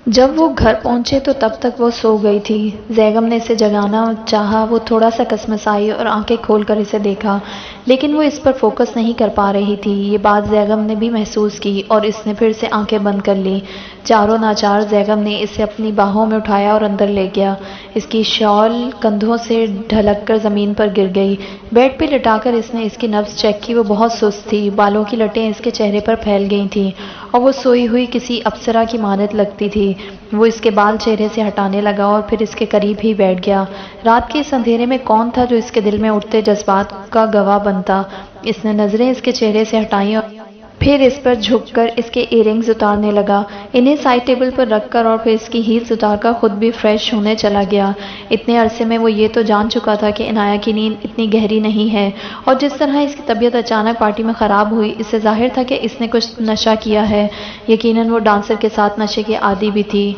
جب وہ گھر پہنچے تو تب تک وہ سو گئی تھی۔ زیگم نے اسے جگانا چاہا، وہ تھوڑا سا کسمسائی اور آنکھیں کھول کر اسے دیکھا، لیکن وہ اس پر فوکس نہیں کر پا رہی تھی۔ یہ بات زیگم نے بھی محسوس کی اور اس نے پھر سے آنکھیں بند کر لی۔ چاروں ناچار زیگم نے اسے اپنی باہوں میں اٹھایا اور اندر لے گیا۔ اس کی شال کندھوں سے ڈھلک کر زمین پر گر گئی۔ بیڈ پہ لٹا کر اس نے اس کی نبض چیک کی۔ وہ بہت سست تھی، بالوں کی لٹیں اس کے چہرے پر پھیل گئی تھیں اور وہ سوئی ہوئی کسی اپسرا کی مانند لگتی تھی۔ وہ اس کے بال چہرے سے ہٹانے لگا اور پھر اس کے قریب ہی بیٹھ گیا۔ رات کے اس اندھیرے میں کون تھا جو اس کے دل میں اٹھتے جذبات کا گواہ بنتا؟ اس نے نظریں اس کے چہرے سے ہٹائیں اور پھر اس پر جھک کر اس کے ایئر رنگز اتارنے لگا، انہیں سائڈ ٹیبل پر رکھ کر، اور پھر اس کی ہیلز اتار کر خود بھی فریش ہونے چلا گیا۔ اتنے عرصے میں وہ یہ تو جان چکا تھا کہ عنایہ کی نیند اتنی گہری نہیں ہے، اور جس طرح اس کی طبیعت اچانک پارٹی میں خراب ہوئی، اس سے ظاہر تھا کہ اس نے کچھ نشہ کیا ہے۔ یقیناً وہ ڈانسر کے ساتھ نشے کی عادی بھی تھی۔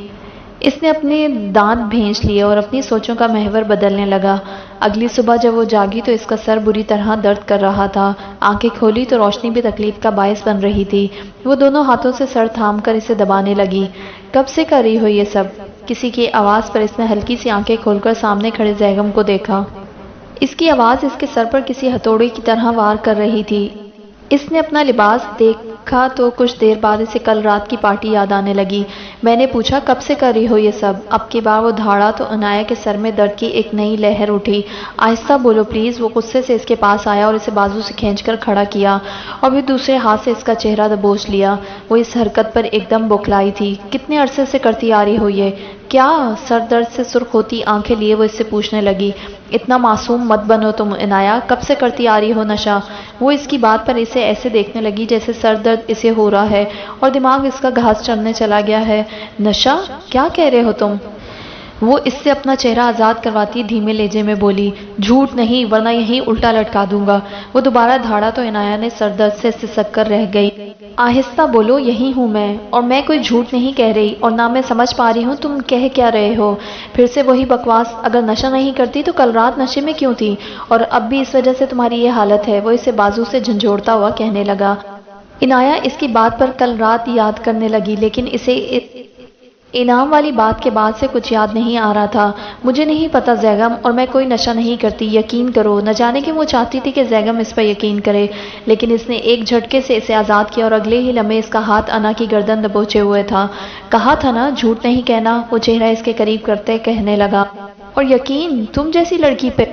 اس نے اپنے دانت بھینچ لیے اور اپنی سوچوں کا محور بدلنے لگا۔ اگلی صبح جب وہ جاگی تو اس کا سر بری طرح درد کر رہا تھا۔ آنکھیں کھولی تو روشنی بھی تکلیف کا باعث بن رہی تھی۔ وہ دونوں ہاتھوں سے سر تھام کر اسے دبانے لگی۔ کب سے کر رہی ہو یہ سب؟ کسی کی آواز پر اس نے ہلکی سی آنکھیں کھول کر سامنے کھڑے زیگم کو دیکھا۔ اس کی آواز اس کے سر پر کسی ہتھوڑے کی طرح وار کر رہی تھی۔ اس نے اپنا لباس دیکھا تو کچھ دیر بعد اسے کل رات کی پارٹی یاد آنے لگی۔ میں نے پوچھا کب سے کر رہی ہو یہ سب؟ اب کی بار وہ دھاڑا تو عنایہ کے سر میں درد کی ایک نئی لہر اٹھی۔ آہستہ بولو پلیز۔ وہ غصے سے اس کے پاس آیا اور اسے بازو سے کھینچ کر کھڑا کیا اور پھر دوسرے ہاتھ سے اس کا چہرہ دبوچ لیا۔ وہ اس حرکت پر ایک دم بوکھلائی تھی۔ کتنے عرصے سے کرتی آ رہی ہو یہ؟ کیا؟ سر درد سے سرخ ہوتی آنکھیں لیے وہ اس سے پوچھنے لگی۔ اتنا معصوم مت بنو تم عنایہ، کب سے کرتی آ رہی ہو نشہ؟ وہ اس کی بات پر اسے ایسے دیکھنے لگی جیسے سر درد اسے ہو رہا ہے اور دماغ اس کا گھاس چڑھنے چلا گیا ہے۔ نشہ؟ کیا کہہ رہے ہو تم؟ وہ اس سے اپنا چہرہ آزاد کرواتی دھیمے لہجے میں بولی۔ جھوٹ نہیں، ورنہ یہیں الٹا لٹکا دوں گا۔ وہ دوبارہ دھاڑا تو عنایہ نے سر درد سے سسک کر رہ گئی۔ آہستہ بولو، یہی ہوں میں، اور میں کوئی جھوٹ نہیں کہہ رہی، اور نہ میں سمجھ پا رہی ہوں تم کہہ کیا رہے ہو۔ پھر سے وہی بکواس، اگر نشہ نہیں کرتی تو کل رات نشے میں کیوں تھی؟ اور اب بھی اس وجہ سے تمہاری یہ حالت ہے۔ وہ اسے بازو سے جھنجھوڑتا ہوا کہنے لگا۔ عنایہ اس کی بات پر کل رات یاد کرنے لگی، لیکن اسے انعام والی بات کے بعد سے کچھ یاد نہیں آ رہا تھا۔ مجھے نہیں پتا زیگم، اور میں کوئی نشہ نہیں کرتی، یقین کرو۔ نہ جانے کہ وہ چاہتی تھی کہ زیگم اس پر یقین کرے، لیکن اس نے ایک جھٹکے سے اسے آزاد کیا اور اگلے ہی لمحے اس کا ہاتھ انا کی گردن دبوچے ہوئے تھا۔ کہا تھا نا جھوٹ نہیں کہنا، وہ چہرہ اس کے قریب کرتے کہنے لگا۔ اور یقین تم جیسی لڑکی پہ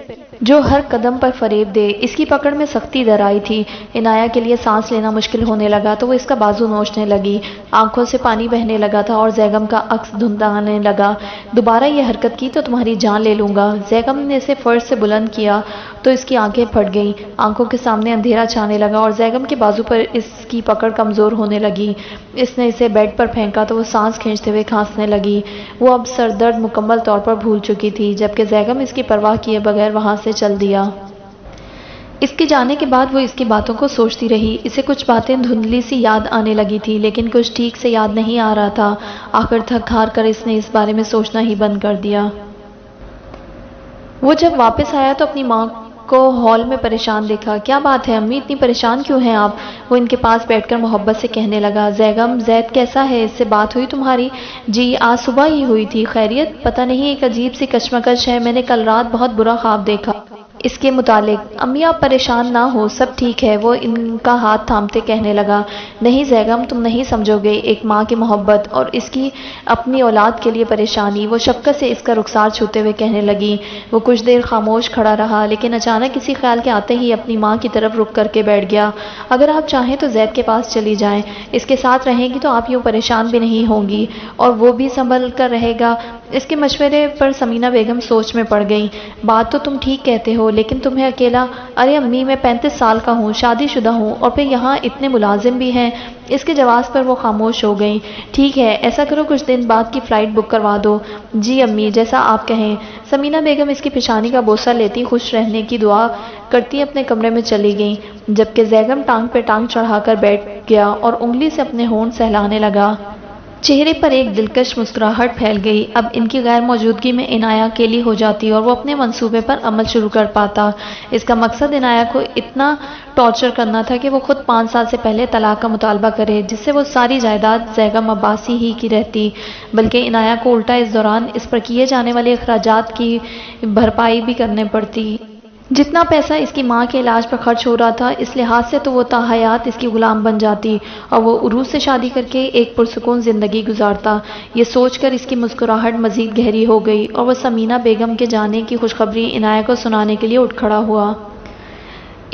جو ہر قدم پر فریب دے۔ اس کی پکڑ میں سختی در آئی تھی۔ عنایہ کے لیے سانس لینا مشکل ہونے لگا تو وہ اس کا بازو نوچنے لگی۔ آنکھوں سے پانی بہنے لگا تھا اور زیگم کا عکس دھندلانے لگا۔ دوبارہ یہ حرکت کی تو تمہاری جان لے لوں گا۔ زیگم نے اسے فرش سے بلند کیا تو اس کی آنکھیں پھٹ گئیں۔ آنکھوں کے سامنے اندھیرا چھانے لگا اور زیگم کے بازو پر اس کی پکڑ کمزور ہونے لگی۔ اس نے اسے بیڈ پر پھینکا تو وہ سانس کھینچتے ہوئے کھانسنے لگی۔ وہ اب سر درد مکمل طور پر بھول چکی تھی، جبکہ زیگم اس کی پرواہ کیے بغیر وہاں سے چل دیا۔ اس کے جانے کے بعد وہ اس کی باتوں کو سوچتی رہی۔ اسے کچھ باتیں دھندلی سی یاد آنے لگی تھی، لیکن کچھ ٹھیک سے یاد نہیں آ رہا تھا۔ آخر تھک ہار کر اس نے اس بارے میں سوچنا ہی بند کر دیا۔ وہ جب واپس آیا تو اپنی ماں کو ہال میں پریشان دیکھا۔ کیا بات ہے امی، اتنی پریشان کیوں ہیں آپ؟ وہ ان کے پاس بیٹھ کر محبت سے کہنے لگا۔ زیگم، زید کیسا ہے؟ اس سے بات ہوئی تمہاری؟ جی آج صبح ہی ہوئی تھی۔ خیریت؟ پتہ نہیں، ایک عجیب سی کشمکش ہے۔ میں نے کل رات بہت برا خواب دیکھا اس کے متعلق۔ امی آپ پریشان نہ ہو، سب ٹھیک ہے، وہ ان کا ہاتھ تھامتے کہنے لگا۔ نہیں زیگم، تم نہیں سمجھو گے، ایک ماں کی محبت اور اس کی اپنی اولاد کے لیے پریشانی۔ وہ شفقت سے اس کا رخسار چھوتے ہوئے کہنے لگی۔ وہ کچھ دیر خاموش کھڑا رہا، لیکن اچانک کسی خیال کے آتے ہی اپنی ماں کی طرف رخ کر کے بیٹھ گیا۔ اگر آپ چاہیں تو زید کے پاس چلی جائیں، اس کے ساتھ رہیں گی تو آپ یوں پریشان بھی نہیں ہوں گی اور وہ بھی سنبھل کر رہے گا۔ اس کے مشورے پر سمینہ بیگم سوچ میں پڑ گئیں۔ بات تو تم ٹھیک کہتے ہو، لیکن تمہیں اکیلا؟ ارے امی، میں 35 سال کا ہوں، شادی شدہ ہوں، اور پھر یہاں اتنے ملازم بھی ہیں۔ اس کے جواز پر وہ خاموش ہو گئیں۔ ٹھیک ہے، ایسا کرو کچھ دن بعد کی فلائٹ بک کروا دو۔ جی امی، جیسا آپ کہیں۔ سمینہ بیگم اس کی پیشانی کا بوسہ لیتی خوش رہنے کی دعا کرتی اپنے کمرے میں چلی گئیں، جبکہ زیگم ٹانگ پہ ٹانگ چڑھا کر بیٹھ گیا اور انگلی سے اپنے ہونٹ سہلانے لگا۔ چہرے پر ایک دلکش مسکراہٹ پھیل گئی۔ اب ان کی غیر موجودگی میں عنایہ اکیلی ہو جاتی اور وہ اپنے منصوبے پر عمل شروع کر پاتا۔ اس کا مقصد عنایہ کو اتنا ٹارچر کرنا تھا کہ وہ خود 5 سال سے پہلے طلاق کا مطالبہ کرے، جس سے وہ ساری جائیداد زیغم عباسی ہی کی رہتی، بلکہ عنایہ کو الٹا اس دوران اس پر کیے جانے والے اخراجات کی بھرپائی بھی کرنے پڑتی۔ جتنا پیسہ اس کی ماں کے علاج پر خرچ ہو رہا تھا، اس لحاظ سے تو وہ تاحیات اس کی غلام بن جاتی اور وہ عروج سے شادی کر کے ایک پرسکون زندگی گزارتا۔ یہ سوچ کر اس کی مسکراہٹ مزید گہری ہو گئی اور وہ ثمینہ بیگم کے جانے کی خوشخبری عنایہ کو سنانے کے لیے اٹھ کھڑا ہوا۔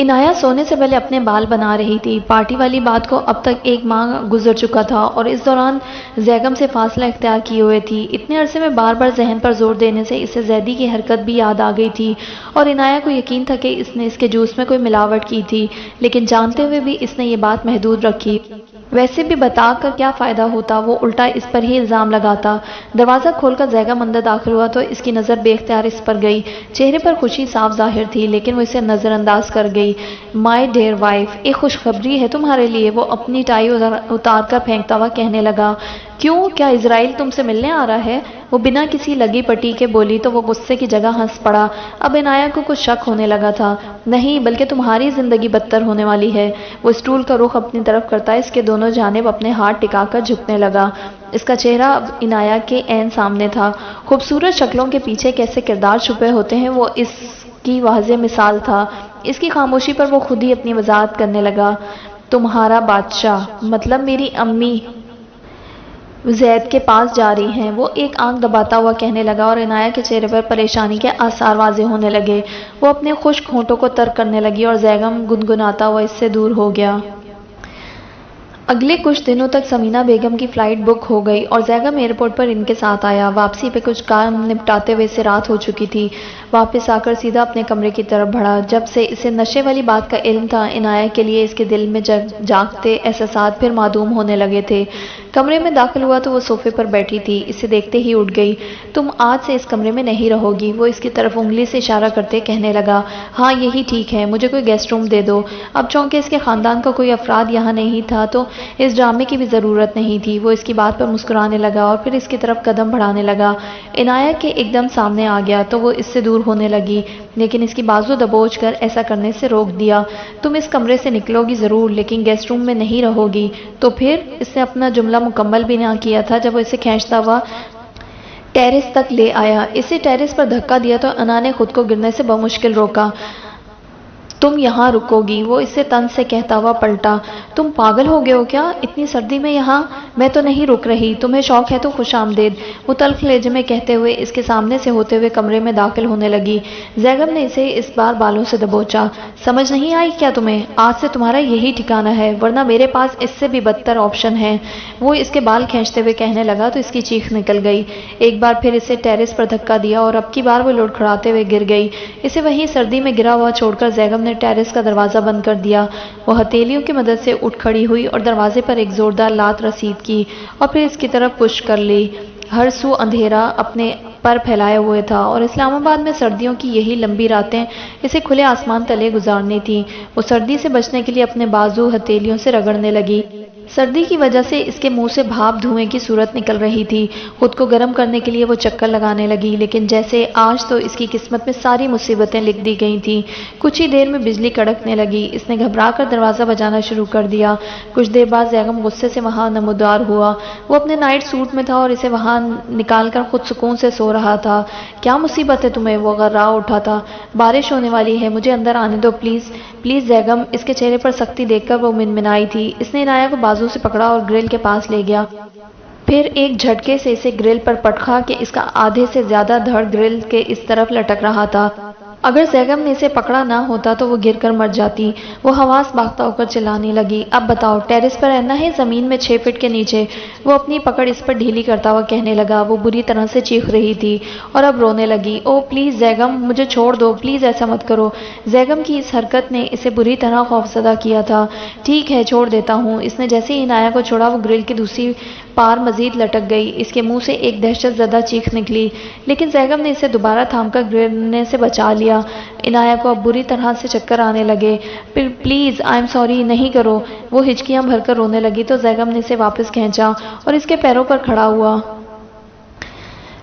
عنایہ سونے سے پہلے اپنے بال بنا رہی تھی۔ پارٹی والی بات کو اب تک 1 ماہ گزر چکا تھا اور اس دوران زیغم سے فاصلہ اختیار کیے ہوئے تھی۔ اتنے عرصے میں بار بار ذہن پر زور دینے سے اسے زیدی کی حرکت بھی یاد آ گئی تھی اور عنایہ کو یقین تھا کہ اس نے اس کے جوس میں کوئی ملاوٹ کی تھی، لیکن جانتے ہوئے بھی اس نے یہ بات محدود رکھی۔ ویسے بھی بتا کر کیا فائدہ ہوتا، وہ الٹا اس پر ہی الزام لگاتا۔ دروازہ کھول کر زیغم اندر داخل ہوا تو اس کی نظر بے اختیار اس پر گئی۔ چہرے پر خوشی صاف ظاہر تھی، لیکن وہ اسے نظر انداز کر گئی۔ مائی ڈیئر وائف، ایک خوشخبری ہے تمہارے لیے، وہ اپنی ٹائی اتار کر پھینکتا ہوا کہنے لگا۔ کیوں، کیا اسرائیل تم سے ملنے آ رہا ہے؟ وہ بنا کسی لگی پٹی کے بولی تو وہ غصے کی جگہ ہنس پڑا۔ اب عنایہ کو کچھ شک ہونے لگا تھا۔ نہیں، بلکہ تمہاری زندگی بدتر ہونے والی ہے۔ وہ اسٹول کا رخ اپنی طرف کرتا اس کے دونوں جانب اپنے ہاتھ ٹکا کر جھکنے لگا۔ اس کا چہرہ اب عنایہ کے عین سامنے تھا۔ خوبصورت شکلوں کے پیچھے کیسے کردار چھپے ہوتے ہیں، وہ اس کی واضح مثال تھا۔ اس کی خاموشی پر وہ خود ہی اپنی وضاحت کرنے لگا۔ تمہارا بادشاہ، مطلب میری امی، زید کے پاس جا رہی ہیں، وہ ایک آنکھ دباتا ہوا کہنے لگا اور عنایہ کے چہرے پر پریشانی کے آثار واضح ہونے لگے۔ وہ اپنے خشک ہونٹوں کو تر کرنے لگی اور زیغم گنگناتا ہوا اس سے دور ہو گیا۔ اگلے کچھ دنوں تک ثمینہ بیگم کی فلائٹ بک ہو گئی اور زیغم ایئرپورٹ پر ان کے ساتھ آیا۔ واپسی پہ کچھ کام نپٹاتے ہوئے اسے رات ہو چکی تھی۔ واپس آ کر سیدھا اپنے کمرے کی طرف بڑھا۔ جب سے اسے نشے والی بات کا علم تھا، عنایہ کے لیے اس کے دل میں جاگتے احساسات پھر معدوم ہونے لگے تھے۔ کمرے میں داخل ہوا تو وہ صوفے پر بیٹھی تھی۔ اسے دیکھتے ہی اٹھ گئی۔ تم آج سے اس کمرے میں نہیں رہو گی، وہ اس کی طرف انگلی سے اشارہ کرتے کہنے لگا۔ ہاں یہی ٹھیک ہے، مجھے کوئی گیسٹ روم دے دو۔ اب چونکہ اس کے خاندان کا کوئی افراد یہاں نہیں تھا تو اس ڈرامے کی بھی ضرورت نہیں تھی۔ وہ اس کی بات پر مسکرانے لگا اور پھر اس کی طرف قدم بڑھانے لگا۔ عنایہ کے ایک دم سامنے آ گیا تو وہ اس سے دور ہونے لگی، لیکن اس کی بازو دبوچ کر ایسا کرنے سے روک دیا۔ تم اس کمرے سے نکلو گی ضرور، لیکن گیسٹ روم میں نہیں رہو گی۔ تو پھر اس نے اپنا جملہ مکمل بھی نہ کیا تھا جب وہ اسے کھینچتا ہوا ٹیرس تک لے آیا۔ اسے ٹیرس پر دھکا دیا تو انا نے خود کو گرنے سے بمشکل روکا۔ تم یہاں رکو گی، وہ اسے طنز سے کہتا ہوا پلٹا۔ تم پاگل ہو گئے ہو کیا، اتنی سردی میں یہاں؟ میں تو نہیں رک رہی، تمہیں شوق ہے تو خوش آمدید، وہ تلخ لہجے میں کہتے ہوئے اس کے سامنے سے ہوتے ہوئے کمرے میں داخل ہونے لگی۔ زیغم نے اسے اس بار بالوں سے دبوچا۔ سمجھ نہیں آئی کیا تمہیں؟ آج سے تمہارا یہی ٹھکانہ ہے، ورنہ میرے پاس اس سے بھی بدتر آپشن ہے۔ وہ اس کے بال کھینچتے ہوئے کہنے لگا تو اس کی چیخ نکل گئی۔ ایک بار پھر اسے ٹیرس پر دھکا دیا اور اب کی بار وہ لڑکھڑاتے ہوئے گر گئی۔ اسے وہیں سردی میں گرا ہوا چھوڑ کر زیغم نے ٹیرس کا دروازہ بند کر دیا۔ وہ ہتھیلیوں کی مدد سے اٹھ کھڑی ہوئی اور دروازے پر ایک زوردار لات رسید کی اور پھر اس کی طرف پش کر لی۔ ہر سو اندھیرا اپنے پر پھیلائے ہوئے تھا اور اسلام آباد میں سردیوں کی یہی لمبی راتیں اسے کھلے آسمان تلے گزارنی تھیں۔ وہ سردی سے بچنے کے لیے اپنے بازو ہتھیلیوں سے رگڑنے لگی۔ سردی کی وجہ سے اس کے منہ سے بھاپ دھوئیں کی صورت نکل رہی تھی۔ خود کو گرم کرنے کے لیے وہ چکر لگانے لگی، لیکن جیسے آج تو اس کی قسمت میں ساری مصیبتیں لکھ دی گئی تھیں۔ کچھ ہی دیر میں بجلی کڑکنے لگی۔ اس نے گھبرا کر دروازہ بجانا شروع کر دیا۔ کچھ دیر بعد زیغم غصے سے وہاں نمودار ہوا۔ وہ اپنے نائٹ سوٹ میں تھا اور اسے وہاں نکال کر خود سکون سے سو رہا تھا۔ کیا مصیبت ہے تمہیں؟ وہ غرا اٹھا تھا۔ بارش ہونے والی ہے، مجھے اندر آنے دو پلیز پلیز زیغم، اس کے چہرے پر سختی دیکھ کر وہ منمنائی تھی۔ اس نے عنایہ کو بازو سے پکڑا اور گرل کے پاس لے گیا۔ پھر ایک جھٹکے سے اسے گرل پر پٹخا کہ اس کا آدھے سے زیادہ دھڑ گرل کے اس طرف لٹک رہا تھا۔ اگر زیغم نے اسے پکڑا نہ ہوتا تو وہ گر کر مر جاتی۔ وہ حواس باختہ ہو کر چلانے لگی۔ اب بتاؤ، ٹیرس پر رہنا ہے زمین میں 6 فٹ کے نیچے؟ وہ اپنی پکڑ اس پر ڈھیلی کرتا ہوا کہنے لگا۔ وہ بری طرح سے چیخ رہی تھی اور اب رونے لگی۔ او پلیز زیغم، مجھے چھوڑ دو، پلیز ایسا مت کرو۔ زیغم کی اس حرکت نے اسے بری طرح خوفزدہ کیا تھا۔ ٹھیک ہے، چھوڑ دیتا ہوں۔ اس نے جیسے ہی عنایہ کو چھوڑا وہ گرل کی دوسری پار مزید لٹک گئی، اس کے منہ سے ایک دہشت زدہ چیخ نکلی، لیکن زیگم نے اسے دوبارہ تھام کر گرنے سے بچا لیا۔ عنایہ کو اب بری طرح سے چکر آنے لگے۔ پلیز آئی ایم سوری، نہیں کرو۔ وہ ہچکیاں بھر کر رونے لگی تو زیگم نے اسے واپس کھینچا اور اس کے پیروں پر کھڑا ہوا۔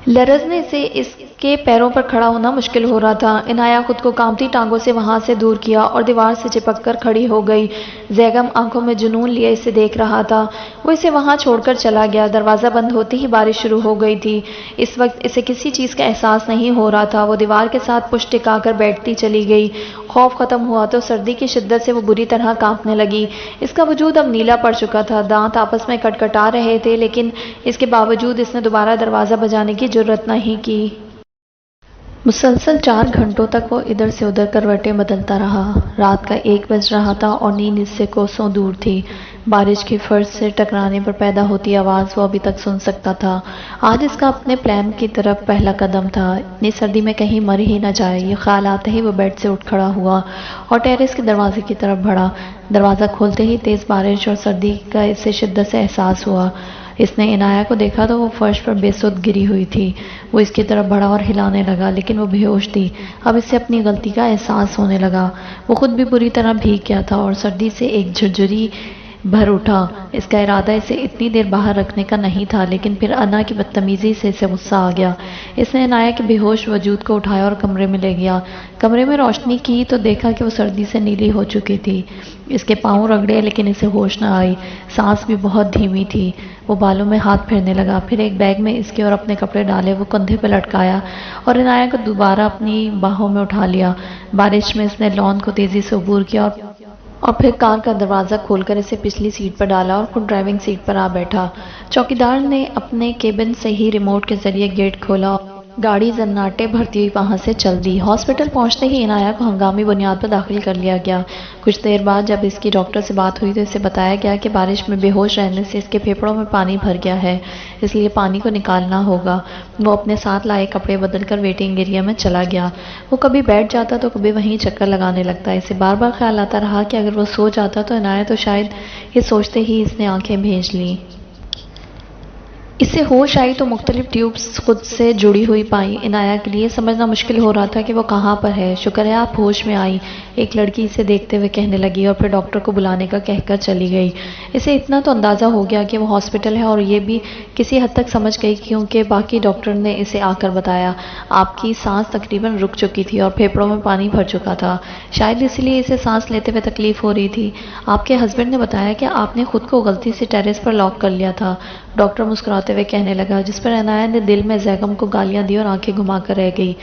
لرزنے سے اس کے پیروں پر کھڑا ہونا مشکل ہو رہا تھا۔ عنایہ خود کو کانپتی ٹانگوں سے وہاں سے دور کیا اور دیوار سے چپک کر کھڑی ہو گئی۔ زیگم آنکھوں میں جنون لیے اسے دیکھ رہا تھا۔ وہ اسے وہاں چھوڑ کر چلا گیا۔ دروازہ بند ہوتے ہی بارش شروع ہو گئی تھی۔ اس وقت اسے کسی چیز کا احساس نہیں ہو رہا تھا۔ وہ دیوار کے ساتھ پشت ٹکا کر بیٹھتی چلی گئی۔ خوف ختم ہوا تو سردی کی شدت سے وہ بری طرح کانپنے لگی۔ اس کا وجود اب نیلا پڑ چکا تھا، دانت آپس میں کٹکٹا رہے تھے، لیکن اس کے باوجود اس نے دوبارہ دروازہ بجانے کی جرأت نہیں کی۔ مسلسل 4 گھنٹوں تک وہ ادھر سے ادھر کروٹیں بدلتا رہا۔ رات کا 1 بج رہا تھا اور نیند اس سے کوسوں دور تھی۔ بارش کی فرش سے ٹکرانے پر پیدا ہوتی آواز وہ ابھی تک سن سکتا تھا۔ آج اس کا اپنے پلان کی طرف پہلا قدم تھا۔ اتنی سردی میں کہیں مر ہی نہ جائے، یہ خیال آتے ہی وہ بیڈ سے اٹھ کھڑا ہوا اور ٹیرس کے دروازے کی طرف بڑھا۔ دروازہ کھولتے ہی تیز بارش اور سردی کا اسے شدت سے احساس ہوا۔ اس نے عنایہ کو دیکھا تو وہ فرش پر بے سود گری ہوئی تھی۔ وہ اس کی طرف بڑھا اور ہلانے لگا، لیکن وہ بے ہوش تھی۔ اب اسے اپنی غلطی کا احساس ہونے لگا۔ وہ خود بھی بری طرح بھیگ گیا تھا اور سردی سے ایک جھرجھری بھر اٹھا۔ اس کا ارادہ اسے اتنی دیر باہر رکھنے کا نہیں تھا، لیکن پھر انا کی بدتمیزی سے اسے غصہ آ گیا۔ اس نے عنایہ کے بے ہوش وجود کو اٹھایا اور کمرے میں لے گیا۔ کمرے میں روشنی کی تو دیکھا کہ وہ سردی سے نیلی ہو چکی تھی۔ اس کے پاؤں رگڑے لیکن اسے ہوش نہ آئی۔ سانس بھی بہت دھیمی تھی۔ وہ بالوں میں ہاتھ پھیرنے لگا، پھر ایک بیگ میں اس کے اور اپنے کپڑے ڈالے، وہ کندھے پہ لٹکایا اور عنایہ کو دوبارہ اپنی باہوں میں اٹھا لیا۔ بارش میں اس نے لان کو تیزی سے عبور کیا اور پھر کار کا دروازہ کھول کر اسے پچھلی سیٹ پر ڈالا اور خود ڈرائیونگ سیٹ پر آ بیٹھا۔ چوکیدار نے اپنے کیبن سے ہی ریموٹ کے ذریعے گیٹ کھولا۔ گاڑی زناٹے بھرتی ہوئی وہاں سے چل دی۔ ہاسپٹل پہنچتے ہی عنایہ کو ہنگامی بنیاد پر داخل کر لیا گیا۔ کچھ دیر بعد جب اس کی ڈاکٹر سے بات ہوئی تو اسے بتایا گیا کہ بارش میں بے ہوش رہنے سے اس کے پھیپھڑوں میں پانی بھر گیا ہے، اس لیے پانی کو نکالنا ہوگا۔ وہ اپنے ساتھ لائے کپڑے بدل کر ویٹنگ ایریا میں چلا گیا۔ وہ کبھی بیٹھ جاتا تو کبھی وہیں چکر لگانے لگتا۔ اسے بار بار خیال آتا رہا کہ اگر وہ سو جاتا تو عنایہ تو شاید یہ سوچتے ہی اس نے آنکھیں بھیج لیں۔ اسے ہوش آئی تو مختلف ٹیوبز خود سے جڑی ہوئی پائیں۔ عنایہ کے لیے سمجھنا مشکل ہو رہا تھا کہ وہ کہاں پر ہے۔ شکر ہے آپ ہوش میں آئی، ایک لڑکی اسے دیکھتے ہوئے کہنے لگی اور پھر ڈاکٹر کو بلانے کا کہہ کر چلی گئی۔ اسے اتنا تو اندازہ ہو گیا کہ وہ ہاسپٹل ہے اور یہ بھی کسی حد تک سمجھ گئی کیونکہ باقی ڈاکٹر نے اسے آ کر بتایا۔ آپ کی سانس تقریباً رک چکی تھی اور پھیپھڑوں میں پانی بھر چکا تھا، شاید اس لیے اسے سانس لیتے ہوئے تکلیف ہو رہی تھی۔ آپ کے ہسبینڈ نے بتایا کہ آپ نے خود کو غلطی سے ٹیرس پر لاک کر لیا تھا، ڈاکٹر مسکراتے ہوئے کہنے لگا، جس پر عنایہ نے دل میں زیگم کو گالیاں دی اور آنکھیں گھما کر رہ گئی۔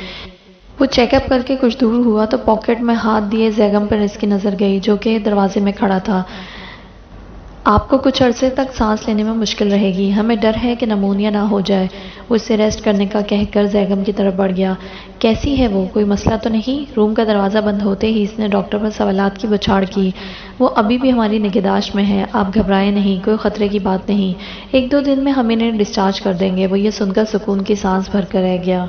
وہ چیک اپ کر کے کچھ دور ہوا تو پاکٹ میں ہاتھ دیے زیگم پر اس کی نظر گئی، جو کہ دروازے میں کھڑا تھا۔ آپ کو کچھ عرصے تک سانس لینے میں مشکل رہے گی، ہمیں ڈر ہے کہ نمونیا نہ ہو جائے۔ وہ اسے ریسٹ کرنے کا کہہ کر زیگم کی طرف بڑھ گیا۔ کیسی ہے وہ، کوئی مسئلہ تو نہیں؟ روم کا دروازہ بند ہوتے ہی اس نے ڈاکٹر پر سوالات کی بچھاڑ کی۔ وہ ابھی بھی ہماری نگہداشت میں ہے، آپ گھبرائیں نہیں، کوئی خطرے کی بات نہیں، 1-2 دن میں ہم انہیں ڈسچارج کر دیں گے۔ وہ یہ سن کر سکون کی سانس بھر کر رہ گیا۔